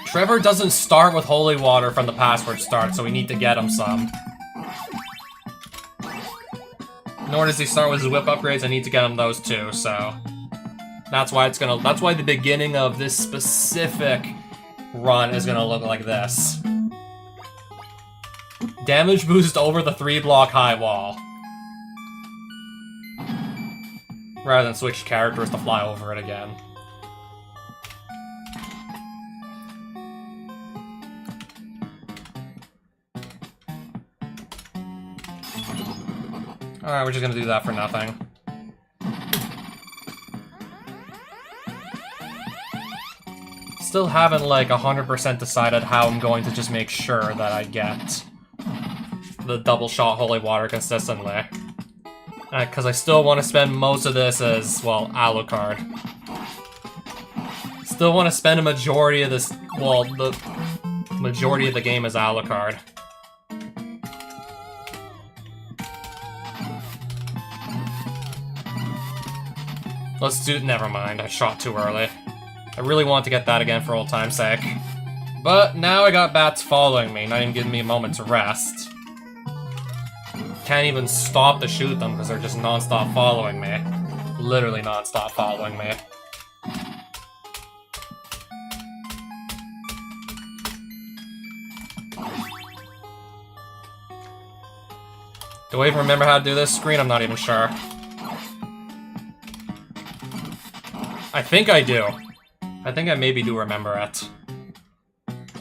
Trevor doesn't start with holy water from the password start, so we need to get him some. Nor does he start with his whip upgrades, I need to get him those too, so... That's why the beginning of this specific run is gonna look like this. Damage boost over the 3-block high wall. Rather than switch characters to fly over it again. Alright, we're just gonna do that for nothing. Still haven't, like, 100% decided how I'm going to just make sure that I get the double shot holy water consistently. Because I still want to spend most of this as, well, Alucard. Still want to spend a majority of this, well, the majority of the game as Alucard. Let's do... never mind, I shot too early. I really want to get that again for old time's sake. But now I got bats following me, not even giving me a moment to rest. Can't even stop to shoot them because they're just non-stop following me. Literally non-stop following me. Do I even remember how to do this screen? I'm not even sure. I think I do. I think I maybe do remember it.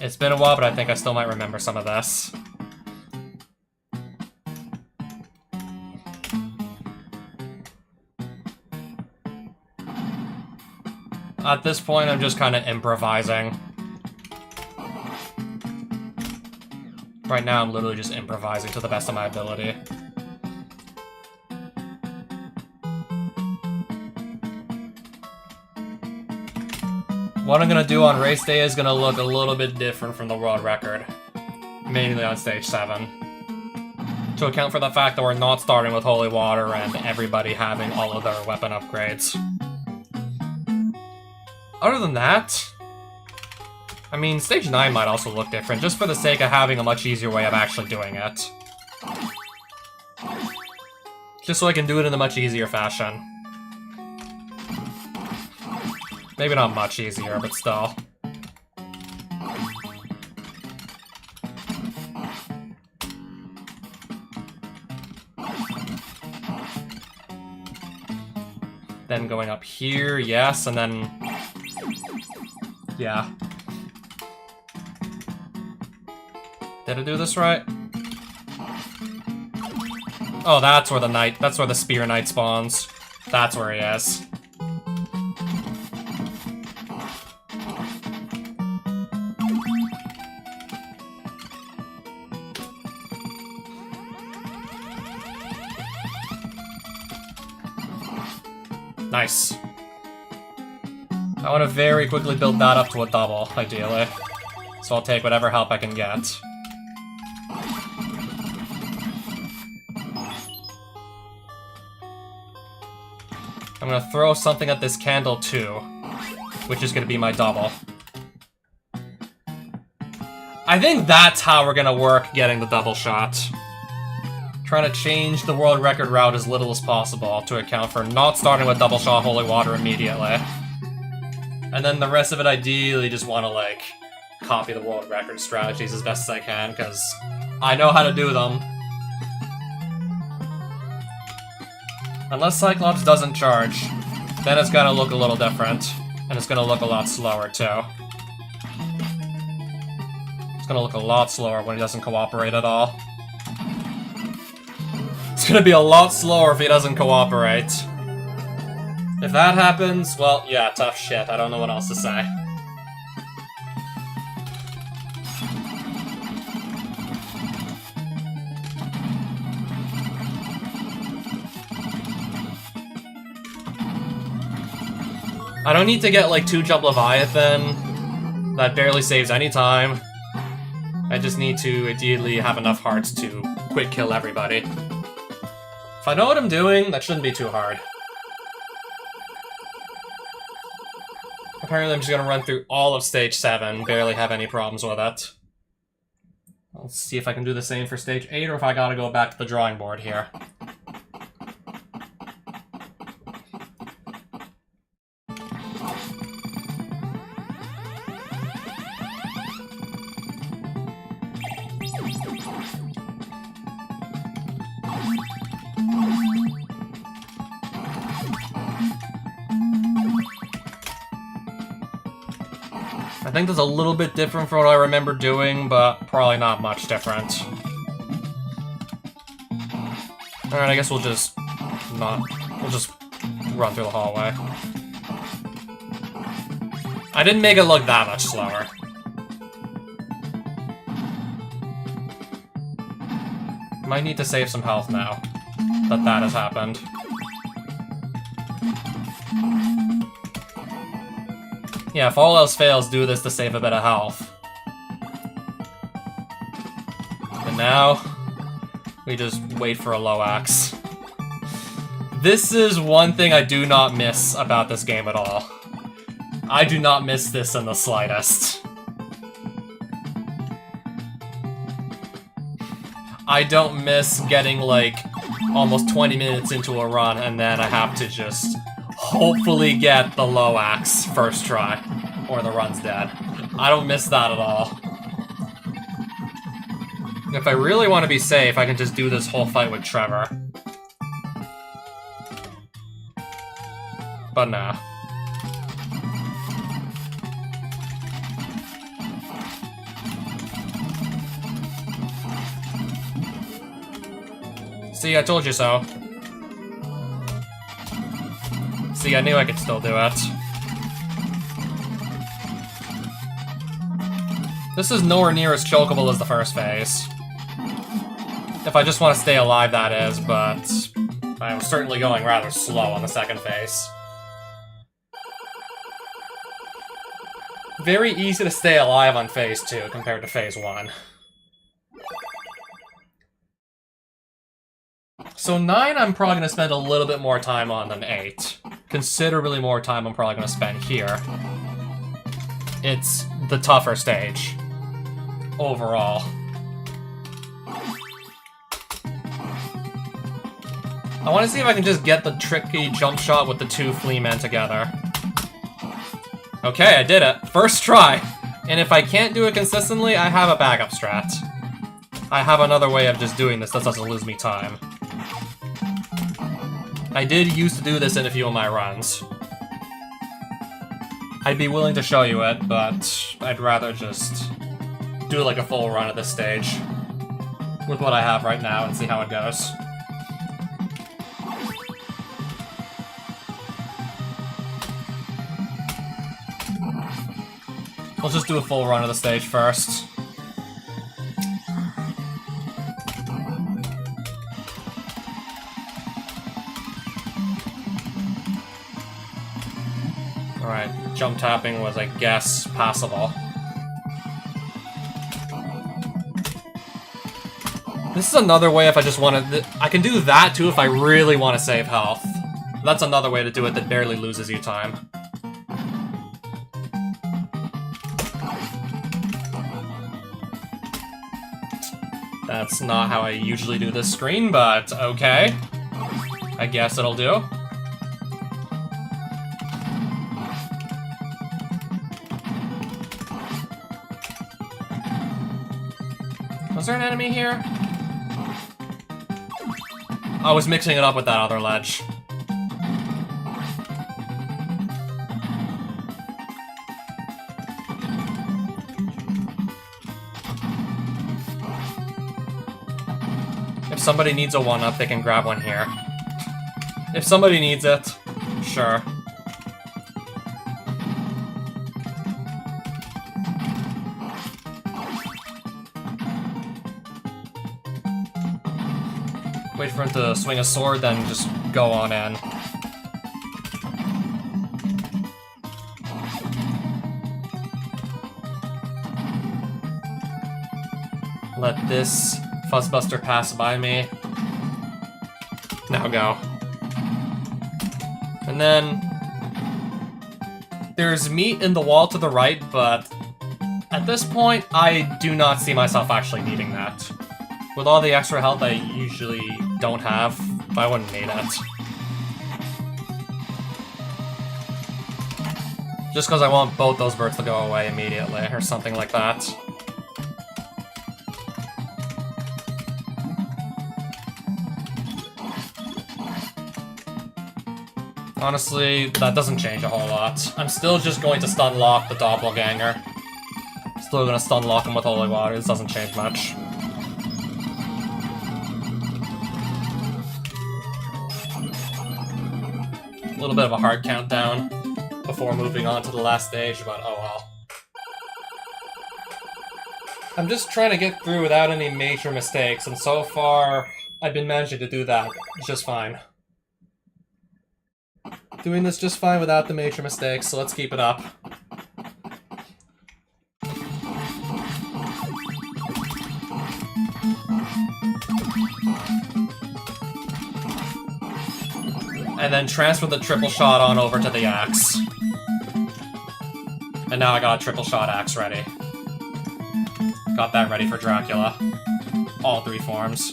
It's been a while, but I think I still might remember some of this. At this point, I'm just kind of improvising. Right now, I'm literally just improvising to the best of my ability. What I'm gonna do on race day is gonna look a little bit different from the world record. Mainly on stage 7. To account for the fact that we're not starting with holy water and everybody having all of their weapon upgrades. Other than that, I mean, stage 9 might also look different, just for the sake of having a much easier way of actually doing it. Just so I can do it in a much easier fashion. Maybe not much easier, but still. Then going up here, yes, and then... yeah. Did I do this right? Oh, that's where the Spear Knight spawns. That's where he is. Nice. I want to very quickly build that up to a double, ideally. So I'll take whatever help I can get. I'm gonna throw something at this candle too, which is gonna be my double. I think that's how we're gonna work getting the double shot. Trying to change the world record route as little as possible to account for not starting with double shot holy water immediately. And then the rest of it, ideally, just want to, like, copy the world record strategies as best as I can, because I know how to do them. Unless Cyclops doesn't charge, then it's gonna look a little different, and it's gonna look a lot slower, too. It's gonna look a lot slower when he doesn't cooperate at all. It's gonna be a lot slower if he doesn't cooperate. If that happens, well, yeah, tough shit. I don't know what else to say. I don't need to get, like, 2-jump Leviathan. That barely saves any time. I just need to ideally have enough hearts to quick kill everybody. If I know what I'm doing, that shouldn't be too hard. Apparently I'm just gonna run through all of stage 7, barely have any problems with it. Let's see if I can do the same for stage 8, or if I gotta go back to the drawing board here. I think that's a little bit different from what I remember doing, but probably not much different. Alright, I guess we'll just run through the hallway. I didn't make it look that much slower. Might need to save some health now that has happened. Yeah, if all else fails, do this to save a bit of health. And now, we just wait for a low axe. This is one thing I do not miss about this game at all. I do not miss this in the slightest. I don't miss getting, like, almost 20 minutes into a run and then I have to just hopefully get the low axe first try, or the run's dead. I don't miss that at all. If I really want to be safe, I can just do this whole fight with Trevor. But nah. See, I told you so. See, I knew I could still do it. This is nowhere near as chokeable as the first phase. If I just want to stay alive, that is, but I'm certainly going rather slow on the second phase. Very easy to stay alive on phase 2 compared to phase 1. So 9 I'm probably going to spend a little bit more time on than 8. Considerably more time I'm probably going to spend here. It's the tougher stage. Overall. I want to see if I can just get the tricky jump shot with the 2 flea men together. Okay, I did it. First try. And if I can't do it consistently, I have a backup strat. I have another way of just doing this that doesn't lose me time. I did used to do this in a few of my runs. I'd be willing to show you it, but I'd rather just do like a full run at this stage with what I have right now and see how it goes. We'll just do a full run of the stage first. Alright, jump tapping was, I guess, passable. This is another way if I just want to... I can do that, too, if I really want to save health. That's another way to do it that barely loses you time. That's not how I usually do this screen, but okay. I guess it'll do. Was there an enemy here? I was mixing it up with that other ledge. If somebody needs a 1-up, they can grab one here. If somebody needs it, sure. Wait for him to swing a sword, then just go on in. Let this Fuzzbuster pass by me. Now go. And then... there's meat in the wall to the right, but... at this point, I do not see myself actually needing that. With all the extra health I usually don't have, I wouldn't need it. Just because I want both those birds to go away immediately, or something like that. Honestly, that doesn't change a whole lot. I'm still just going to stun lock the doppelganger. Still gonna stun lock him with holy water, this doesn't change much. A little bit of a hard countdown before moving on to the last stage, but oh well. I'm just trying to get through without any major mistakes, and so far, I've been managing to do that just fine. Doing this just fine without the major mistakes, so let's keep it up. And then transfer the triple shot on over to the axe. And now I got a triple shot axe ready. Got that ready for Dracula. All three forms.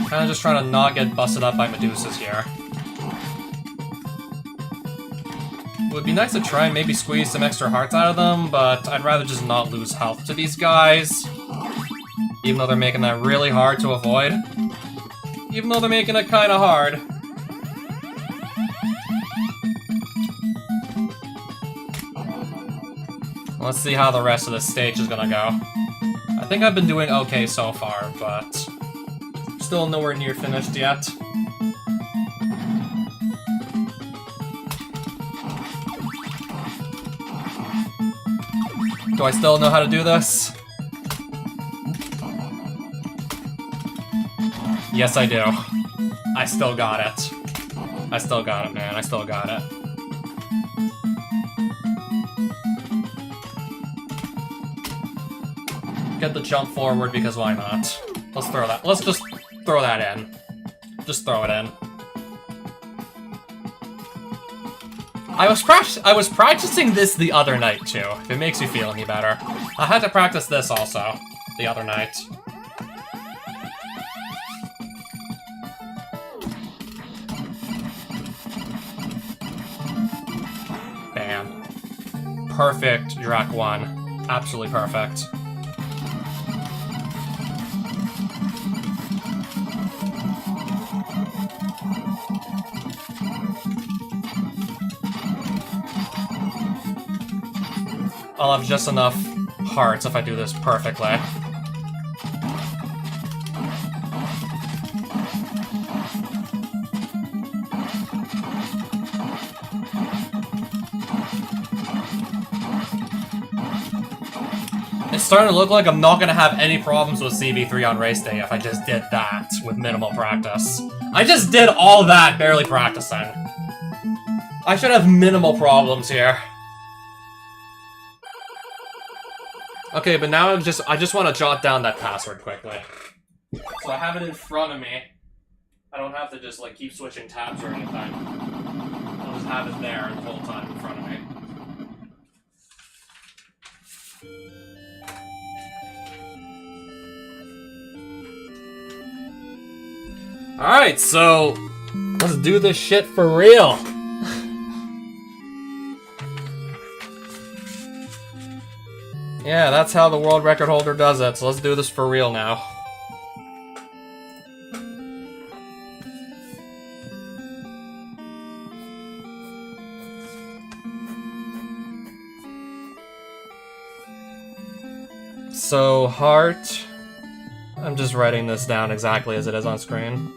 Kinda just trying to not get busted up by Medusas here. It would be nice to try and maybe squeeze some extra hearts out of them, but I'd rather just not lose health to these guys. Even though they're making that really hard to avoid. Even though they're making it kinda hard. Let's see how the rest of this stage is gonna go. I think I've been doing okay so far, but... still nowhere near finished yet. Do I still know how to do this? Yes, I do. I still got it. I still got it, man. I still got it. Get the jump forward because why not? Let's throw that. Let's just throw that in. Just throw it in. I was practicing this the other night too, if it makes you feel any better. I had to practice this also, the other night. Bam. Perfect, Drac 1. Absolutely perfect. I'll have just enough hearts if I do this perfectly. It's starting to look like I'm not gonna have any problems with CB3 on race day if I just did that with minimal practice. I just did all that barely practicing. I should have minimal problems here. Okay, but now I just want to jot down that password quickly. So I have it in front of me. I don't have to just like keep switching tabs or anything. I'll just have it there the whole time in front of me. Alright, so let's do this shit for real. Yeah, that's how the world record holder does it, so let's do this for real now. So, heart... I'm just writing this down exactly as it is on screen.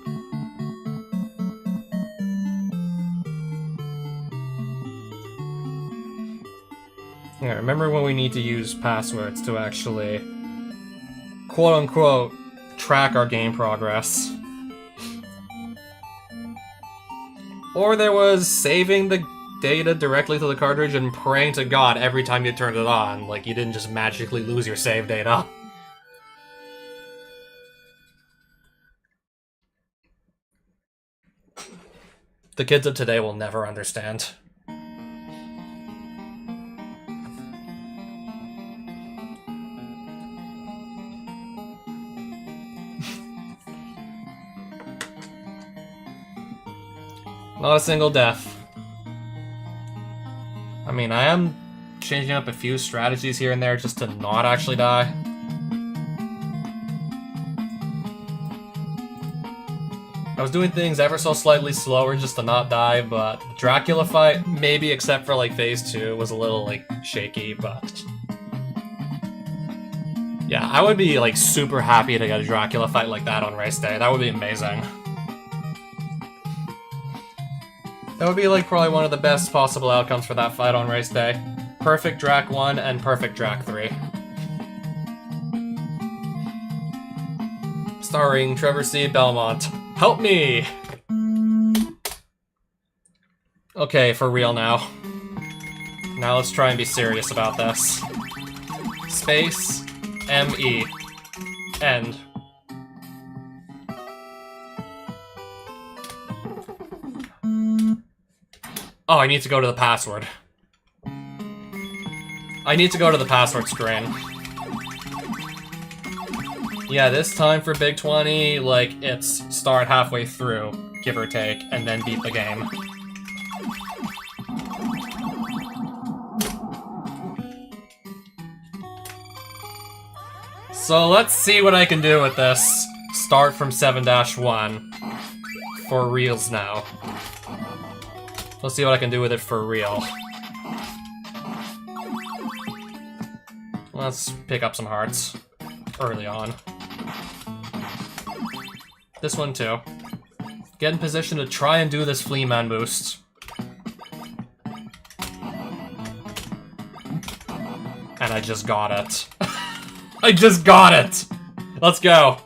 Yeah, remember when we need to use passwords to actually, quote-unquote, track our game progress. Or there was saving the data directly to the cartridge and praying to God every time you turned it on, like you didn't just magically lose your save data. The kids of today will never understand. Not a single death. I mean, I am changing up a few strategies here and there just to not actually die. I was doing things ever so slightly slower just to not die, but the Dracula fight, maybe except for like phase 2, was a little like shaky, but... yeah, I would be like super happy to get a Dracula fight like that on race day. That would be amazing. That would be like probably one of the best possible outcomes for that fight on race day. Perfect Drac 1 and perfect Drac 3. Starring Trevor C. Belmont. Help me! Okay, for real now. Now let's try and be serious about this. Space, M-E. End. Oh, I need to go to the password. I need to go to the password screen. Yeah, this time for Big 20, like, it's start halfway through, give or take, and then beat the game. So let's see what I can do with this. Start from 7-1. For reals now. Let's see what I can do with it for real. Let's pick up some hearts early on. This one too. Get in position to try and do this Flea Man boost. And I just got it. I just got it! Let's go!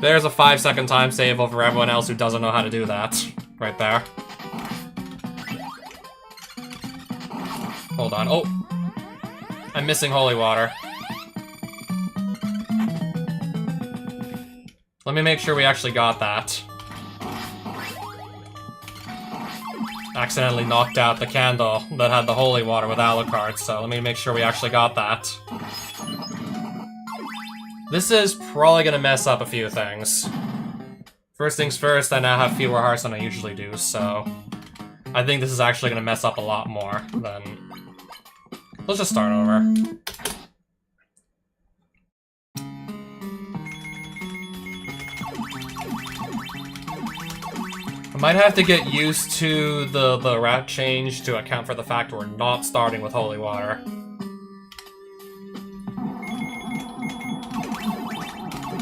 There's a 5-second time save over everyone else who doesn't know how to do that. Right there. Hold on. Oh! I'm missing holy water. Let me make sure we actually got that. Accidentally knocked out the candle that had the holy water with Alucard, so let me make sure we actually got that. This is probably gonna mess up a few things. First things first, I now have fewer hearts than I usually do, so... I think this is actually gonna mess up a lot more than... Let's just start over. I might have to get used to the route change to account for the fact we're not starting with holy water.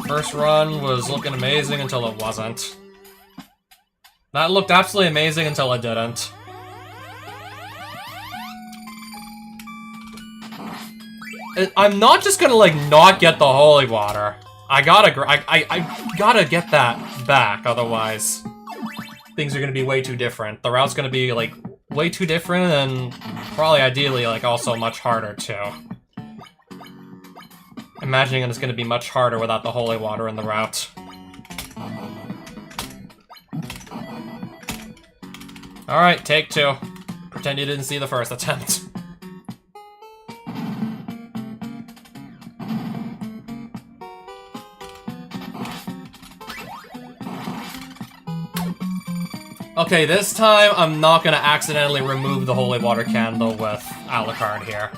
First run was looking amazing until it wasn't. That looked absolutely amazing until it didn't. I'm not just gonna, like, not get the holy water. I gotta get that back, otherwise things are gonna be way too different. The route's gonna be, like, way too different and probably ideally, like, also much harder, too. Imagining it's going to be much harder without the holy water in the route. Alright, take 2. Pretend you didn't see the first attempt. Okay, this time I'm not going to accidentally remove the holy water candle with Alucard here.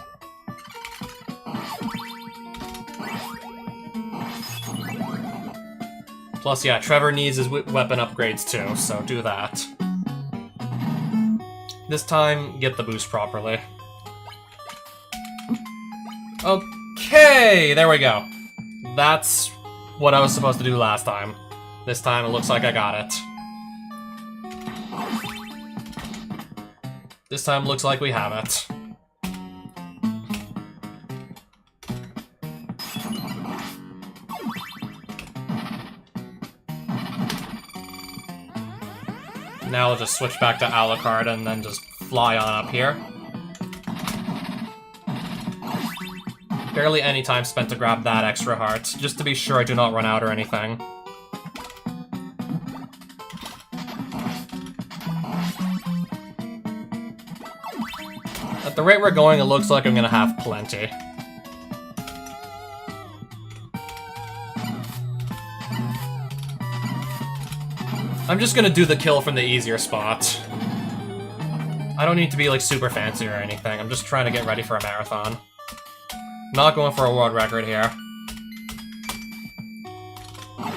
Plus, yeah, Trevor needs his weapon upgrades too, so do that. This time, get the boost properly. Okay, there we go. That's what I was supposed to do last time. This time it looks like I got it. This time looks like we have it. Now we'll just switch back to Alucard and then just fly on up here. Barely any time spent to grab that extra heart, just to be sure I do not run out or anything. At the rate we're going, it looks like I'm gonna have plenty. I'm just gonna do the kill from the easier spot. I don't need to be like super fancy or anything, I'm just trying to get ready for a marathon. Not going for a world record here.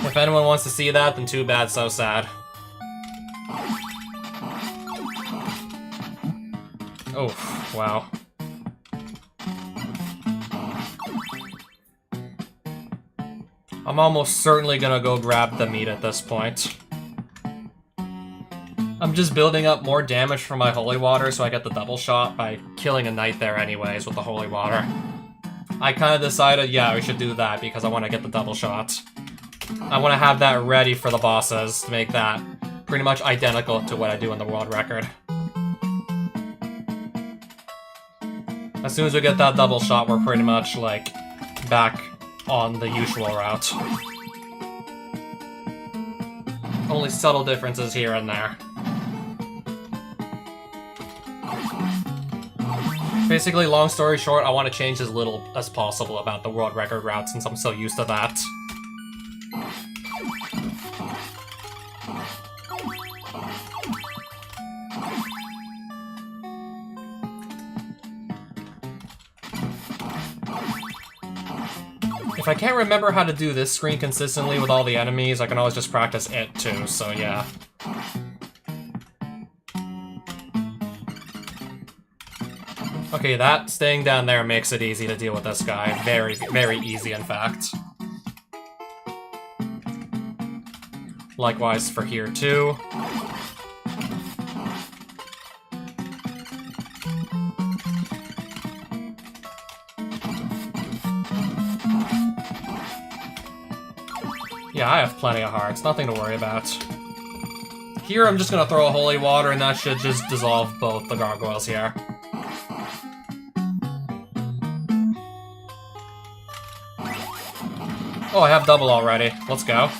If anyone wants to see that, then too bad, so sad. Oh, wow. I'm almost certainly gonna go grab the meat at this point. I'm just building up more damage for my holy water so I get the double shot by killing a knight there anyways with the holy water. I kind of decided, yeah, we should do that because I want to get the double shot. I want to have that ready for the bosses to make that pretty much identical to what I do in the world record. As soon as we get that double shot, we're pretty much, like, back on the usual route. Only subtle differences here and there. Basically, long story short, I want to change as little as possible about the world record route since I'm so used to that. If I can't remember how to do this screen consistently with all the enemies, I can always just practice it too, so yeah. Okay, that staying down there makes it easy to deal with this guy. Very, very easy, in fact. Likewise for here, too. Yeah, I have plenty of hearts. Nothing to worry about. Here, I'm just gonna throw a holy water, and that should just dissolve both the gargoyles here. Oh, I have double already. Let's go.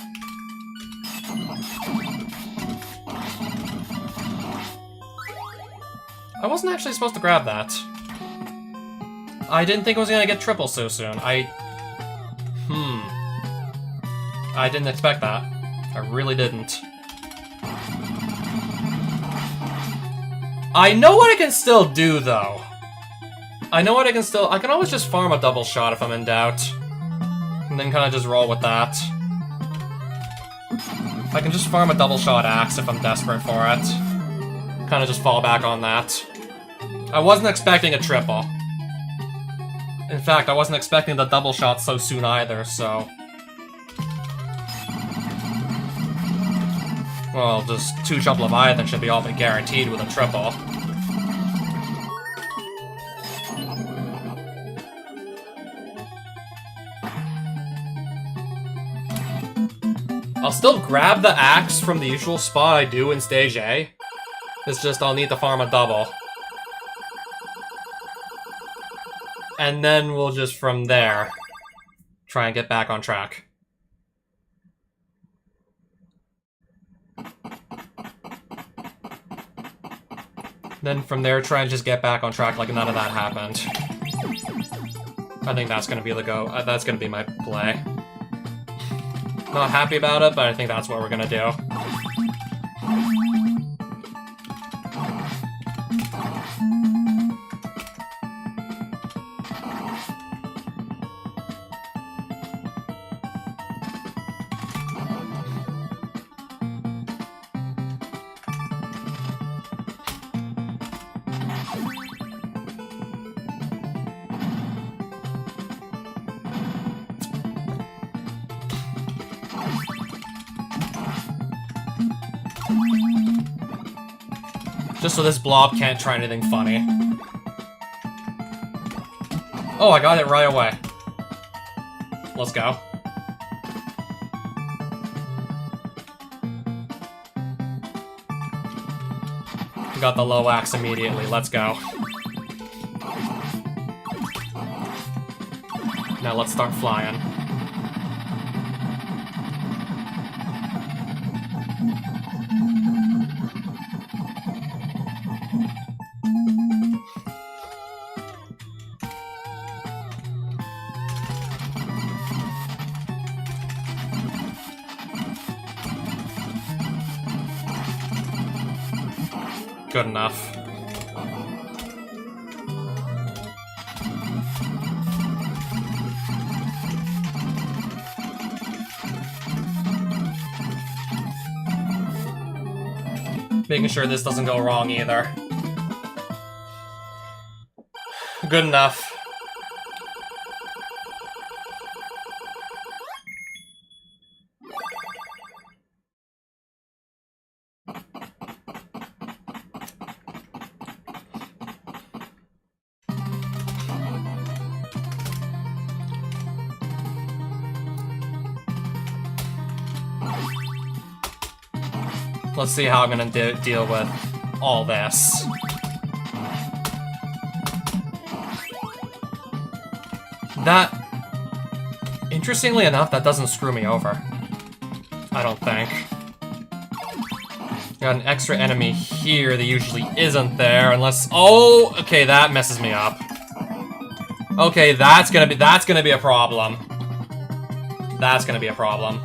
I wasn't actually supposed to grab that. I didn't think I was gonna get triple so soon. I didn't expect that. I really didn't. I know what I can still do, though. I know what I can always just farm a double shot if I'm in doubt. And then kind of just roll with that. I can just farm a double shot axe if I'm desperate for it. Kind of just fall back on that. I wasn't expecting a triple. In fact, I wasn't expecting the double shot so soon either, so... Well, just 2 jump Leviathan should be all but guaranteed with a triple. I'll still grab the axe from the usual spot I do in Stage A. It's just I'll need to farm a double. And then we'll just, from there, try and get back on track. Then from there, try and just get back on track like none of that happened. I think that's gonna be the go. That's gonna be my play. Not happy about it, but I think that's what we're gonna do. Just so this blob can't try anything funny. Oh, I got it right away. Let's go. We got the low axe immediately. Let's go. Now let's start flying. Good enough. Making sure this doesn't go wrong either. Good enough. Let's see how I'm gonna deal with all this. That... Interestingly enough, that doesn't screw me over. I don't think. Got an extra enemy here that usually isn't there, unless... Oh! Okay, that messes me up. Okay, that's gonna be a problem. That's gonna be a problem.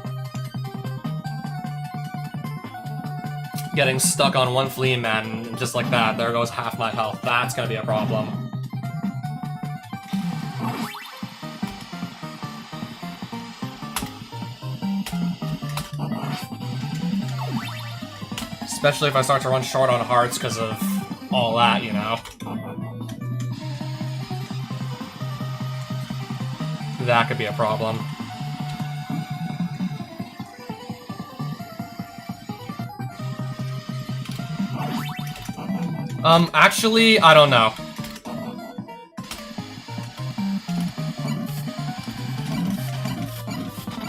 Getting stuck on one flea man, just like that, there goes half my health. That's gonna be a problem. Especially if I start to run short on hearts because of all that, you know. That could be a problem. Actually, I don't know.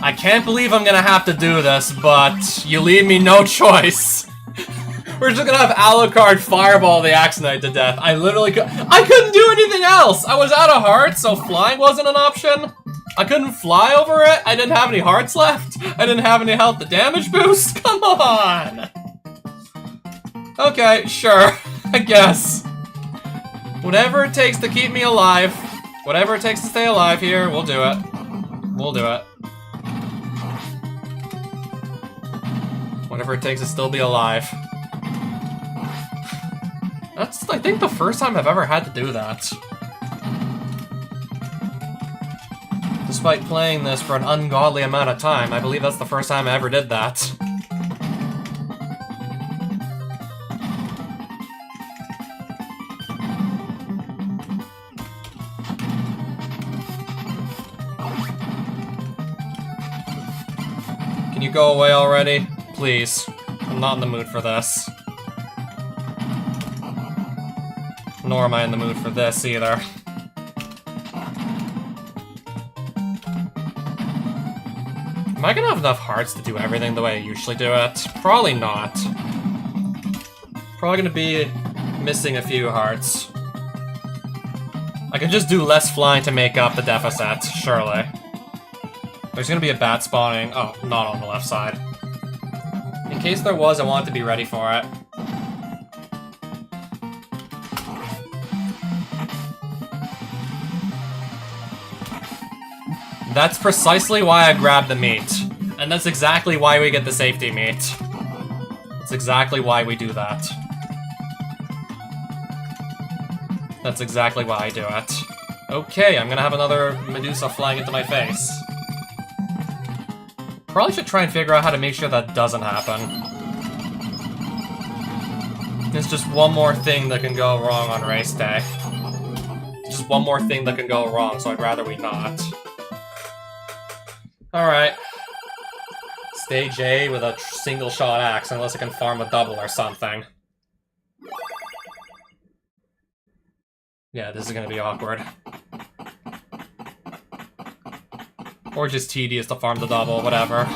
I can't believe I'm gonna have to do this, but you leave me no choice. We're just gonna have Alucard fireball the Axe Knight to death. I couldn't do anything else! I was out of hearts, so flying wasn't an option. I couldn't fly over it, I didn't have any hearts left, I didn't have any health to damage boost, come on! Okay, sure. I guess. Whatever it takes to keep me alive. Whatever it takes to stay alive here, we'll do it. We'll do it. Whatever it takes to still be alive. That's, I think, the first time I've ever had to do that. Despite playing this for an ungodly amount of time, I believe that's the first time I ever did that. Can you go away already? Please. I'm not in the mood for this. Nor am I in the mood for this either. Am I gonna have enough hearts to do everything the way I usually do it? Probably not. Probably gonna be missing a few hearts. I can just do less flying to make up the deficit, surely. There's gonna be a bat spawning. Oh, not on the left side. In case there was, I want to be ready for it. That's precisely why I grabbed the meat. And that's exactly why we get the safety meat. That's exactly why we do that. That's exactly why I do it. Okay, I'm gonna have another Medusa flying into my face. Probably should try and figure out how to make sure that doesn't happen. It's just one more thing that can go wrong on race day. Just one more thing that can go wrong, so I'd rather we not. Alright. Stage A with a single shot axe, unless I can farm a double or something. Yeah, this is gonna be awkward. Or just tedious to farm the double, whatever.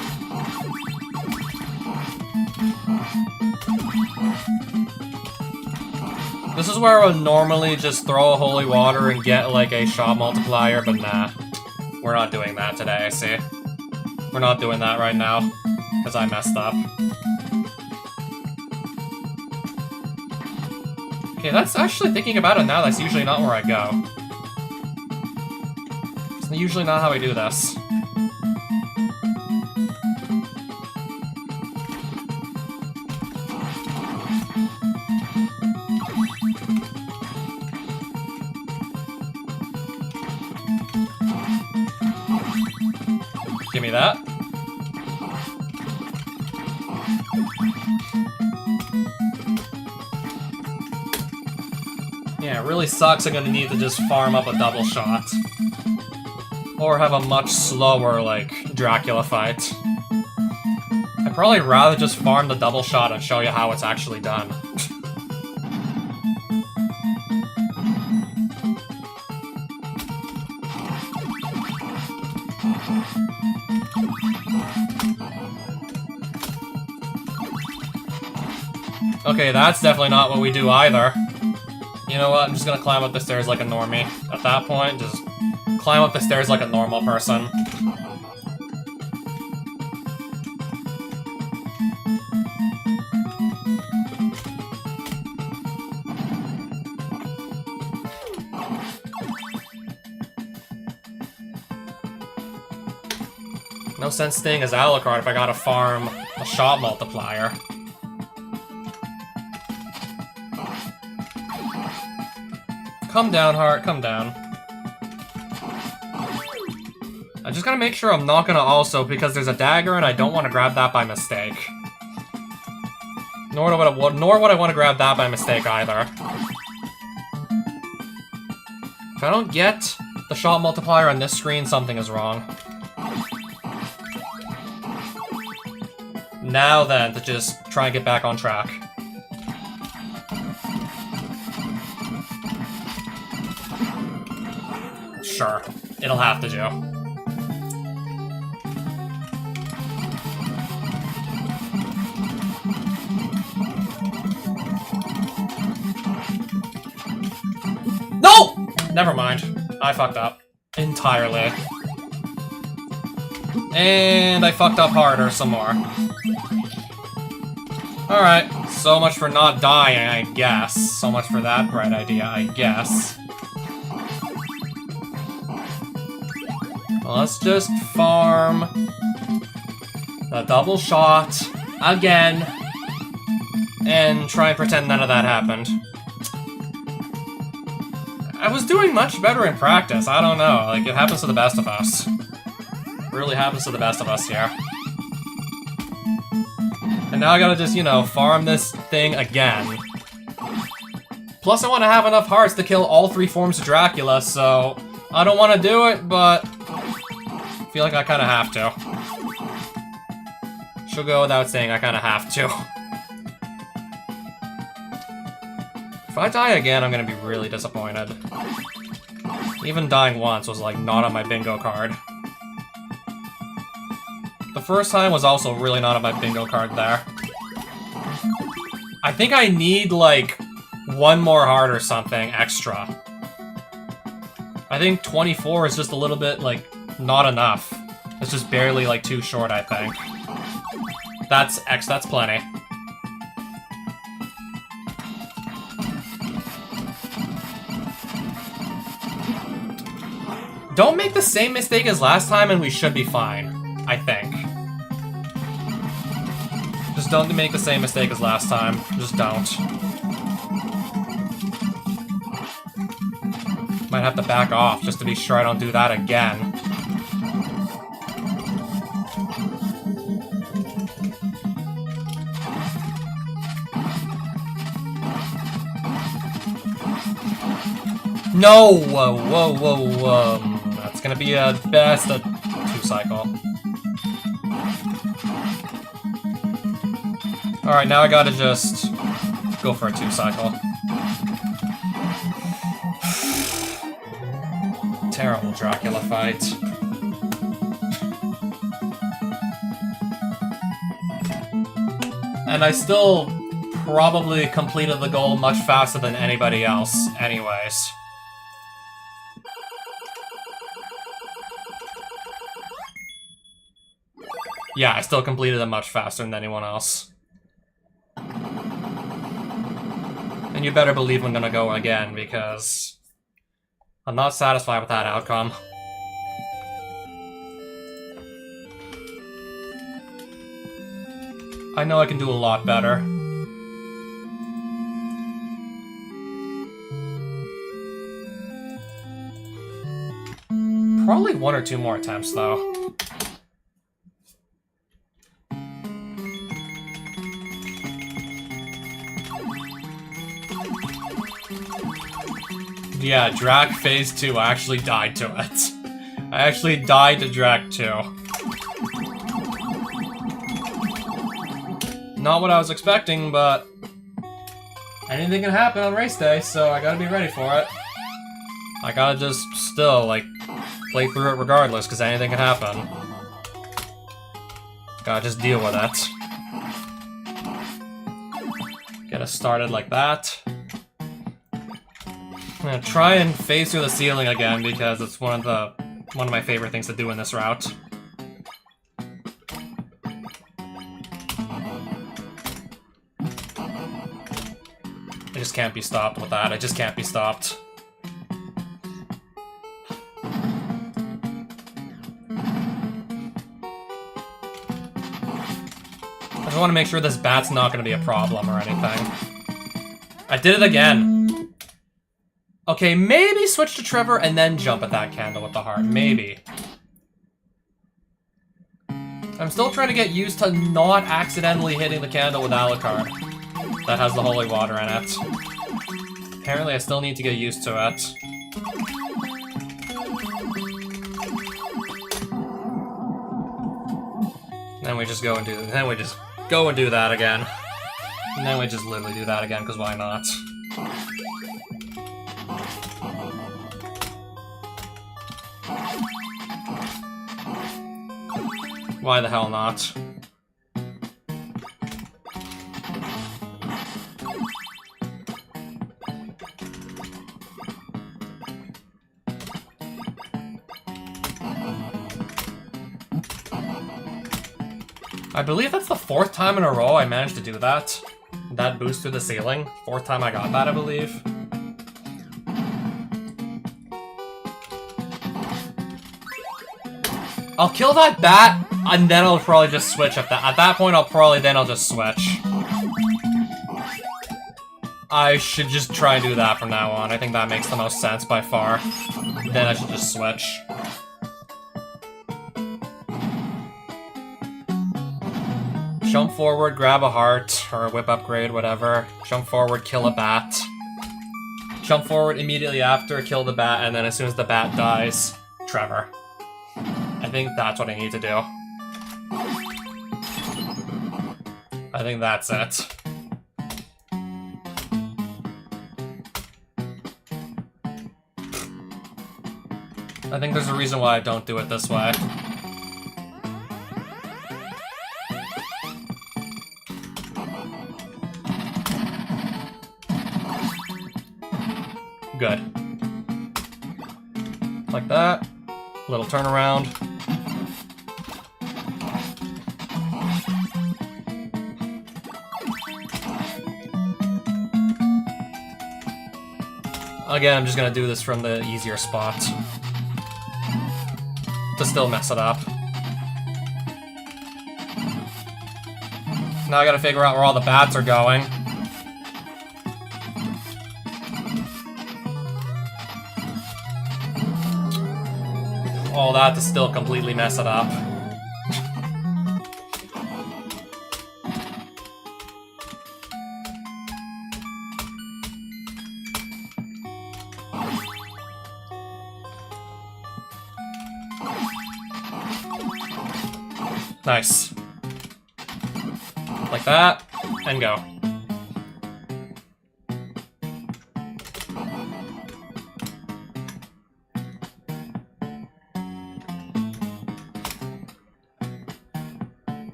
This is where I would normally just throw a holy water and get like a shot multiplier, but nah. We're not doing that today, I see. We're not doing that right now, because I messed up. Okay, that's actually, thinking about it now, that's usually not where I go. It's usually not how I do this. Give me that. Yeah, it really sucks I'm gonna need to just farm up a double shot. Or have a much slower, like, Dracula fight. I'd probably rather just farm the double shot and show you how it's actually done. Okay, that's definitely not what we do either. You know what? I'm just gonna climb up the stairs like a normie. At that point, just climb up the stairs like a normal person. No sense staying as Alucard if I gotta farm a shot multiplier. Come down, Heart, come down. I just gotta make sure I'm not gonna also, because there's a dagger and I don't want to grab that by mistake. Nor would I want to grab that by mistake either. If I don't get the shot multiplier on this screen, something is wrong. Now then, to just try and get back on track. Sure, it'll have to do. No! Never mind. I fucked up. Entirely. And I fucked up harder some more. Alright, so much for not dying, I guess. So much for that bright idea, I guess. Let's just farm the double shot again and try and pretend none of that happened. I was doing much better in practice, I don't know, like it happens to the best of us. It really happens to the best of us here. And now I gotta just, you know, farm this thing again. Plus I want to have enough hearts to kill all 3 forms of Dracula, so I don't want to do it, but I feel like I kind of have to. She'll go without saying I kind of have to. If I die again, I'm gonna be really disappointed. Even dying once was like not on my bingo card. The first time was also really not on my bingo card there. I think I need like 1 more heart or something extra. I think 24 is just a little bit like not enough. It's just barely like too short, I think. That's plenty. Don't make the same mistake as last time and we should be fine, I think. Just don't make the same mistake as last time. Just don't. Might have to back off just to be sure I don't do that again. No! Whoa, whoa, whoa, that's gonna be at best a 2-cycle. Alright, now I gotta just go for a 2-cycle. terrible Dracula fight. And I still probably completed the goal much faster than anybody else, anyways. Yeah, I still completed it much faster than anyone else. And you better believe I'm gonna go again, because I'm not satisfied with that outcome. I know I can do a lot better. Probably 1 or 2 more attempts, though. Yeah, Drac Phase 2, I actually died to it. I actually died to Drac 2. Not what I was expecting, but anything can happen on race day, so I gotta be ready for it. I gotta just still, like, play through it regardless, because anything can happen. Gotta just deal with it. Get us started like that. I'm gonna try and phase through the ceiling again, because it's one of my favorite things to do in this route. I just can't be stopped with that. I just can't be stopped. I just want to make sure this bat's not going to be a problem or anything. I did it again. Okay, maybe switch to Trevor and then jump at that candle with the heart. Maybe. I'm still trying to get used to not accidentally hitting the candle with Alucard that has the holy water in it. Apparently I still need to get used to it. Then we just go and do that again. And then we just literally do that again, because why not? Why the hell not? I believe that's the 4th time in a row I managed to do that. That boost through the ceiling. 4th time I got that, I believe. I'll kill that bat, and then I'll probably just switch at that point. I'll just switch. I should just try and do that from now on. I think that makes the most sense by far. Then I should just switch. Jump forward, grab a heart, or a whip upgrade, whatever. Jump forward, kill a bat. Jump forward immediately after, kill the bat, and then as soon as the bat dies, Trevor. I think that's what I need to do. I think that's it. I think there's a reason why I don't do it this way. Good. Like that. Little turnaround. Again, I'm just gonna do this from the easier spot. To still mess it up. Now I gotta figure out where all the bats are going. All that to still completely mess it up. Nice. Like that, and go.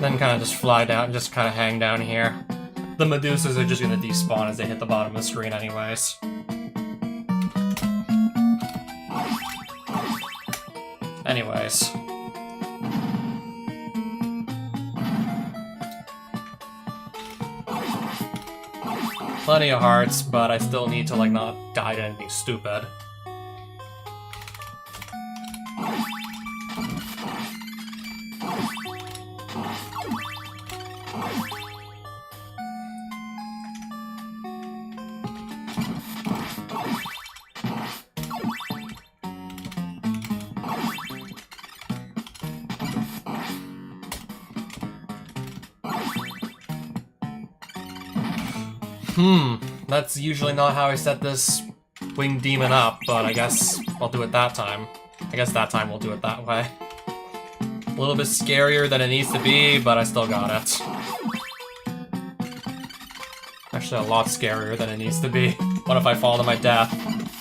Then kind of just fly down, just kind of hang down here. The Medusas are just gonna despawn as they hit the bottom of the screen anyways. Anyways. Plenty of hearts, but I still need to, like, not die to anything stupid. That's usually not how I set this winged demon up, but I guess I'll do it that time. I guess that time we'll do it that way. A little bit scarier than it needs to be, but I still got it. Actually, a lot scarier than it needs to be. What if I fall to my death?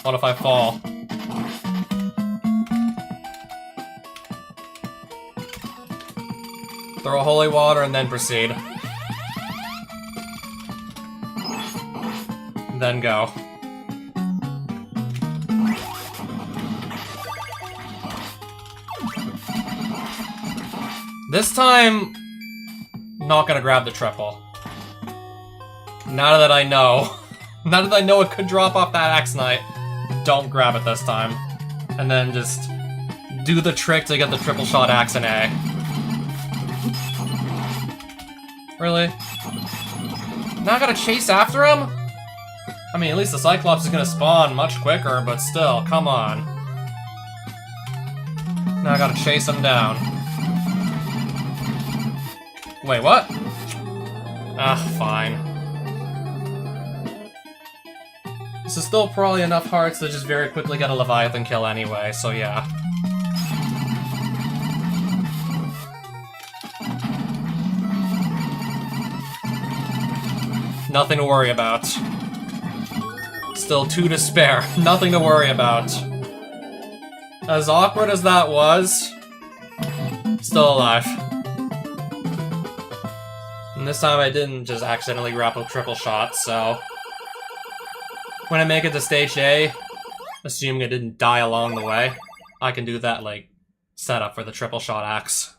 What if I fall? Throw holy water and then proceed. Then go. This time, not gonna grab the triple. Now that I know. Now that I know it could drop off that Axe Knight, don't grab it this time. And then just do the trick to get the triple shot axe and A. Really? Now I gotta chase after him? I mean, at least the Cyclops is gonna spawn much quicker, but still, come on. Now I gotta chase him down. Wait, what? Ah, fine. This is still probably enough hearts to just very quickly get a Leviathan kill anyway, so yeah. Nothing to worry about. Still 2 to spare. Nothing to worry about. As awkward as that was, still alive. And this time I didn't just accidentally grab a triple shot, so... When I make it to stage A, assuming I didn't die along the way, I can do that, like, setup for the triple shot axe.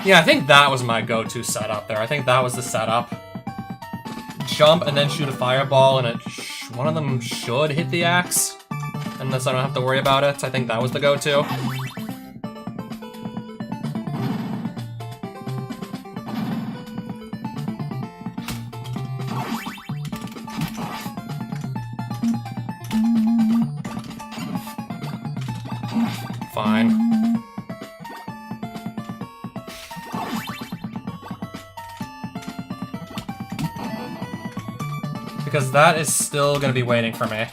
Yeah, I think that was my go-to setup there. I think that was the setup. Jump and then shoot a fireball, and one of them should hit the axe. Unless I don't have to worry about it. I think that was the go-to. Fine. Because that is still gonna be waiting for me.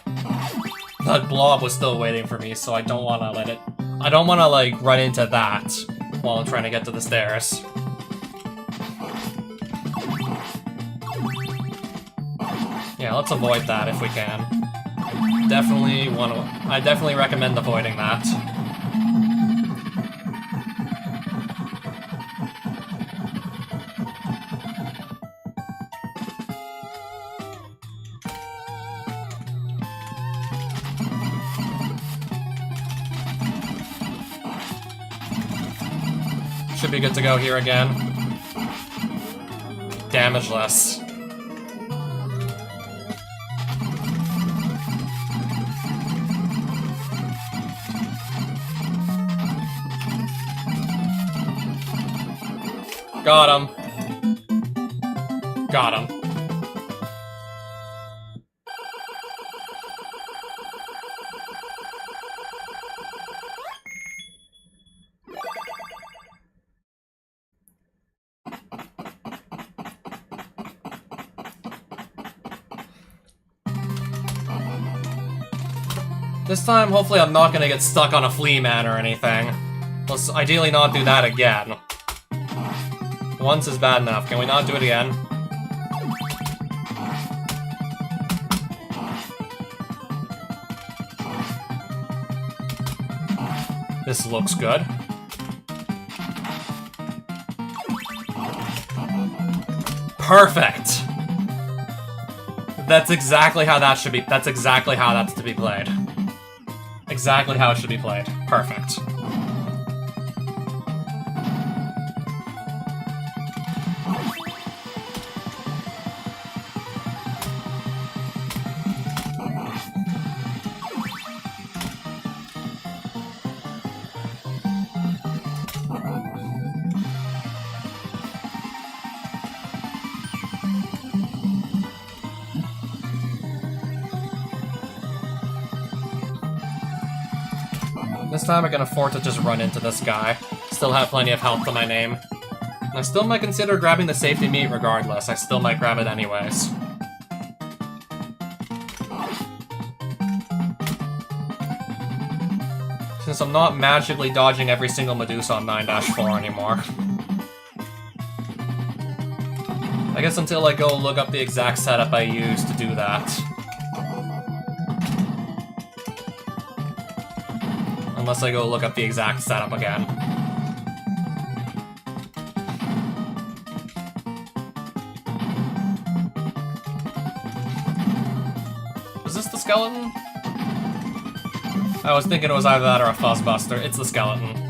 That blob was still waiting for me, so I don't wanna let it... I don't wanna, like, run into that while I'm trying to get to the stairs. Yeah, let's avoid that if we can. I definitely recommend avoiding that. Should be good to go here again. Damageless. Got him. Got him. This time, hopefully I'm not gonna get stuck on a flea man or anything. Let's ideally not do that again. Once is bad enough. Can we not do it again? This looks good. Perfect! That's exactly how that should be. That's exactly how that's to be played. Exactly how it should be played. Perfect. This time I can afford to just run into this guy. Still have plenty of health to my name. And I still might consider grabbing the safety meat regardless. I still might grab it anyways. Since I'm not magically dodging every single Medusa on 9-4 anymore. I guess until I go look up the exact setup I used to do that. Unless I go look up the exact setup again. Was this the skeleton? I was thinking it was either that or a fuzzbuster. It's the skeleton.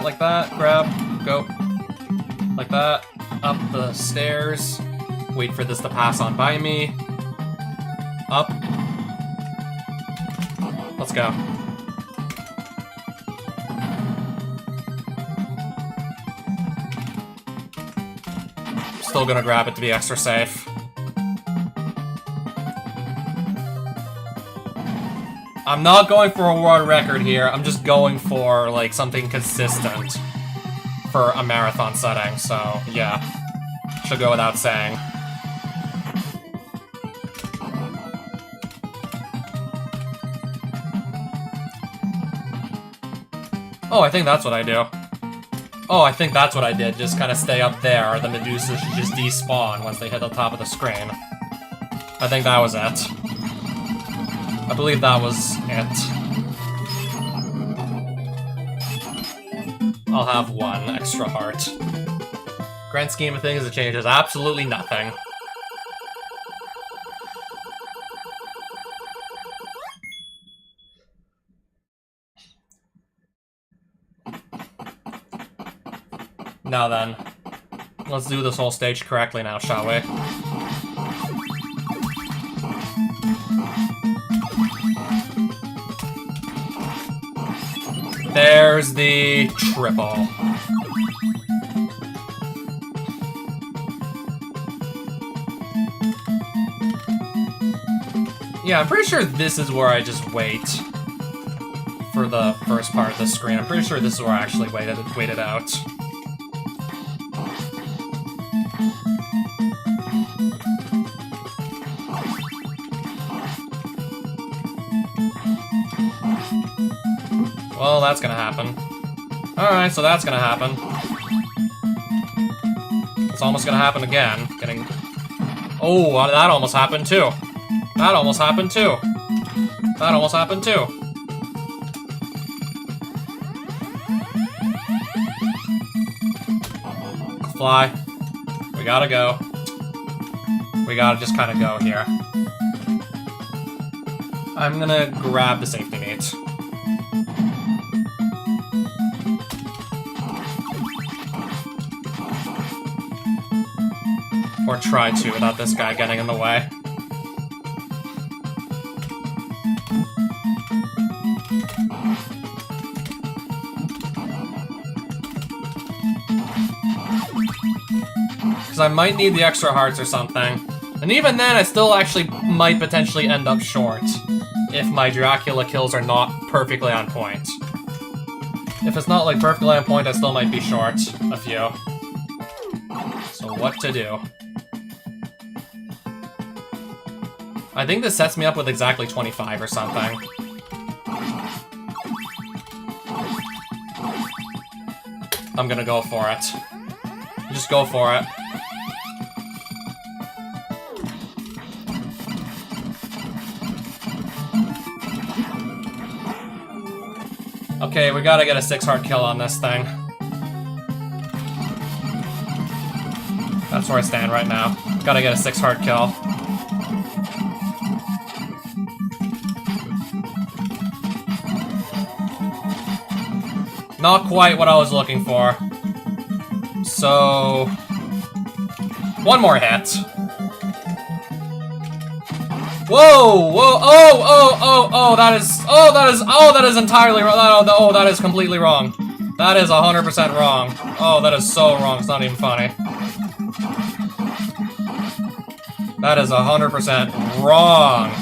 Like that, grab, go. Like that, up the stairs. Wait for this to pass on by me. Up. Let's go. Still gonna grab it to be extra safe. I'm not going for a world record here, I'm just going for, like, something consistent for a marathon setting, so, yeah. Should go without saying. Oh, I think that's what I do. Oh, I think that's what I did, just kind of stay up there, the Medusas should just despawn once they hit the top of the screen. I think that was it. I believe that was it. I'll have one extra heart. Grand scheme of things, it changes absolutely nothing. Now then, let's do this whole stage correctly now, shall we? There's the triple. Yeah, I'm pretty sure this is where I just wait for the first part of the screen. I'm pretty sure this is where I actually waited out. Well, that's gonna happen. Alright, so that's gonna happen. It's almost gonna happen again. Getting... Oh, that almost happened too. That almost happened too. That almost happened too. Fly. We gotta go. We gotta just kind of go here. I'm gonna grab the safety meat. Or try to, without this guy getting in the way. Because I might need the extra hearts or something. And even then, I still actually might potentially end up short if my Dracula kills are not perfectly on point. If it's not like perfectly on point, I still might be short a few. So what to do? I think this sets me up with exactly 25 or something. I'm gonna go for it. Just go for it. Okay, we gotta get a 6-heart kill on this thing. That's where I stand right now. Gotta get a 6-heart kill. Not quite what I was looking for. So... one more hit. Whoa! Whoa! Oh, that is entirely wrong. Oh, that is completely wrong. That is 100% wrong. Oh, that is so wrong. It's not even funny. That is 100% wrong.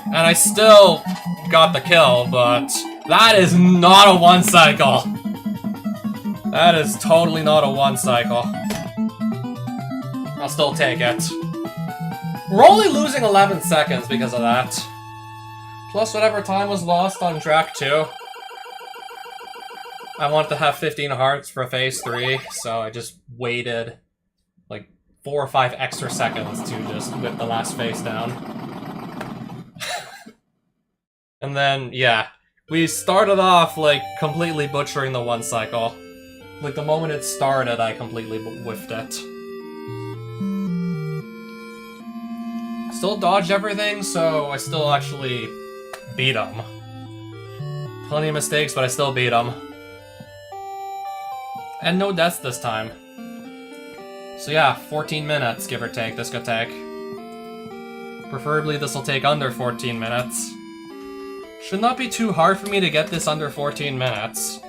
And I still got the kill, but that is not a 1 cycle. That is totally not a 1 cycle. I'll still take it. We're only losing 11 seconds because of that. Plus whatever time was lost on track 2. I wanted to have 15 hearts for phase 3, so I just waited like 4 or 5 extra seconds to just whip the last face down. And then, yeah, we started off like completely butchering the 1 cycle. Like the moment it started, I completely whiffed it. Still dodged everything, so I still actually beat him. Plenty of mistakes, but I still beat him. And no deaths this time. So yeah, 14 minutes, give or take, this could take. Preferably this will take under 14 minutes. Should not be too hard for me to get this under 14 minutes.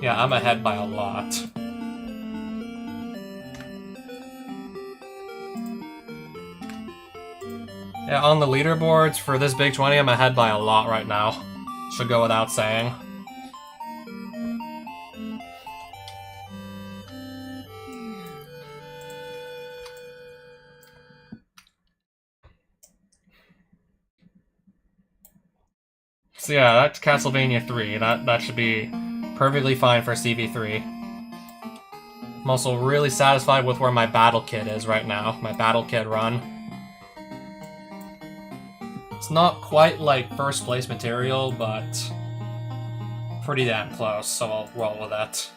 Yeah, I'm ahead by a lot. Yeah, on the leaderboards for this Big 20, I'm ahead by a lot right now. Should go without saying. So yeah, that's Castlevania 3. That should be perfectly fine for CV3. I'm also really satisfied with where my battle kit is right now. My battle kit run. It's not quite like first place material, but pretty damn close, so I'll roll with it.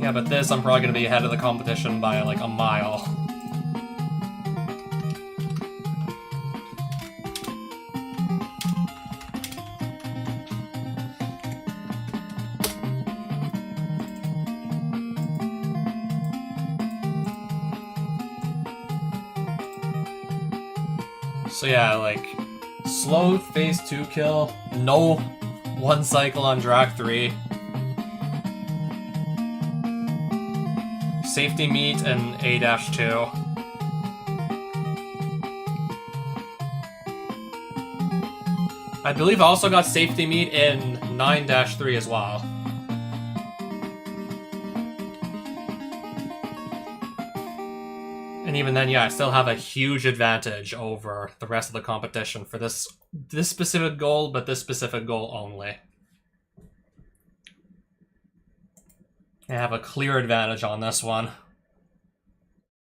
Yeah, but this I'm probably gonna be ahead of the competition by like a mile. So yeah, like, slow phase 2 kill, no 1 cycle on Drac 3. Safety meat and A-2. I believe I also got safety meat in 9-3 as well. And even then, yeah, I still have a huge advantage over the rest of the competition for this specific goal, but this specific goal only. I have a clear advantage on this one.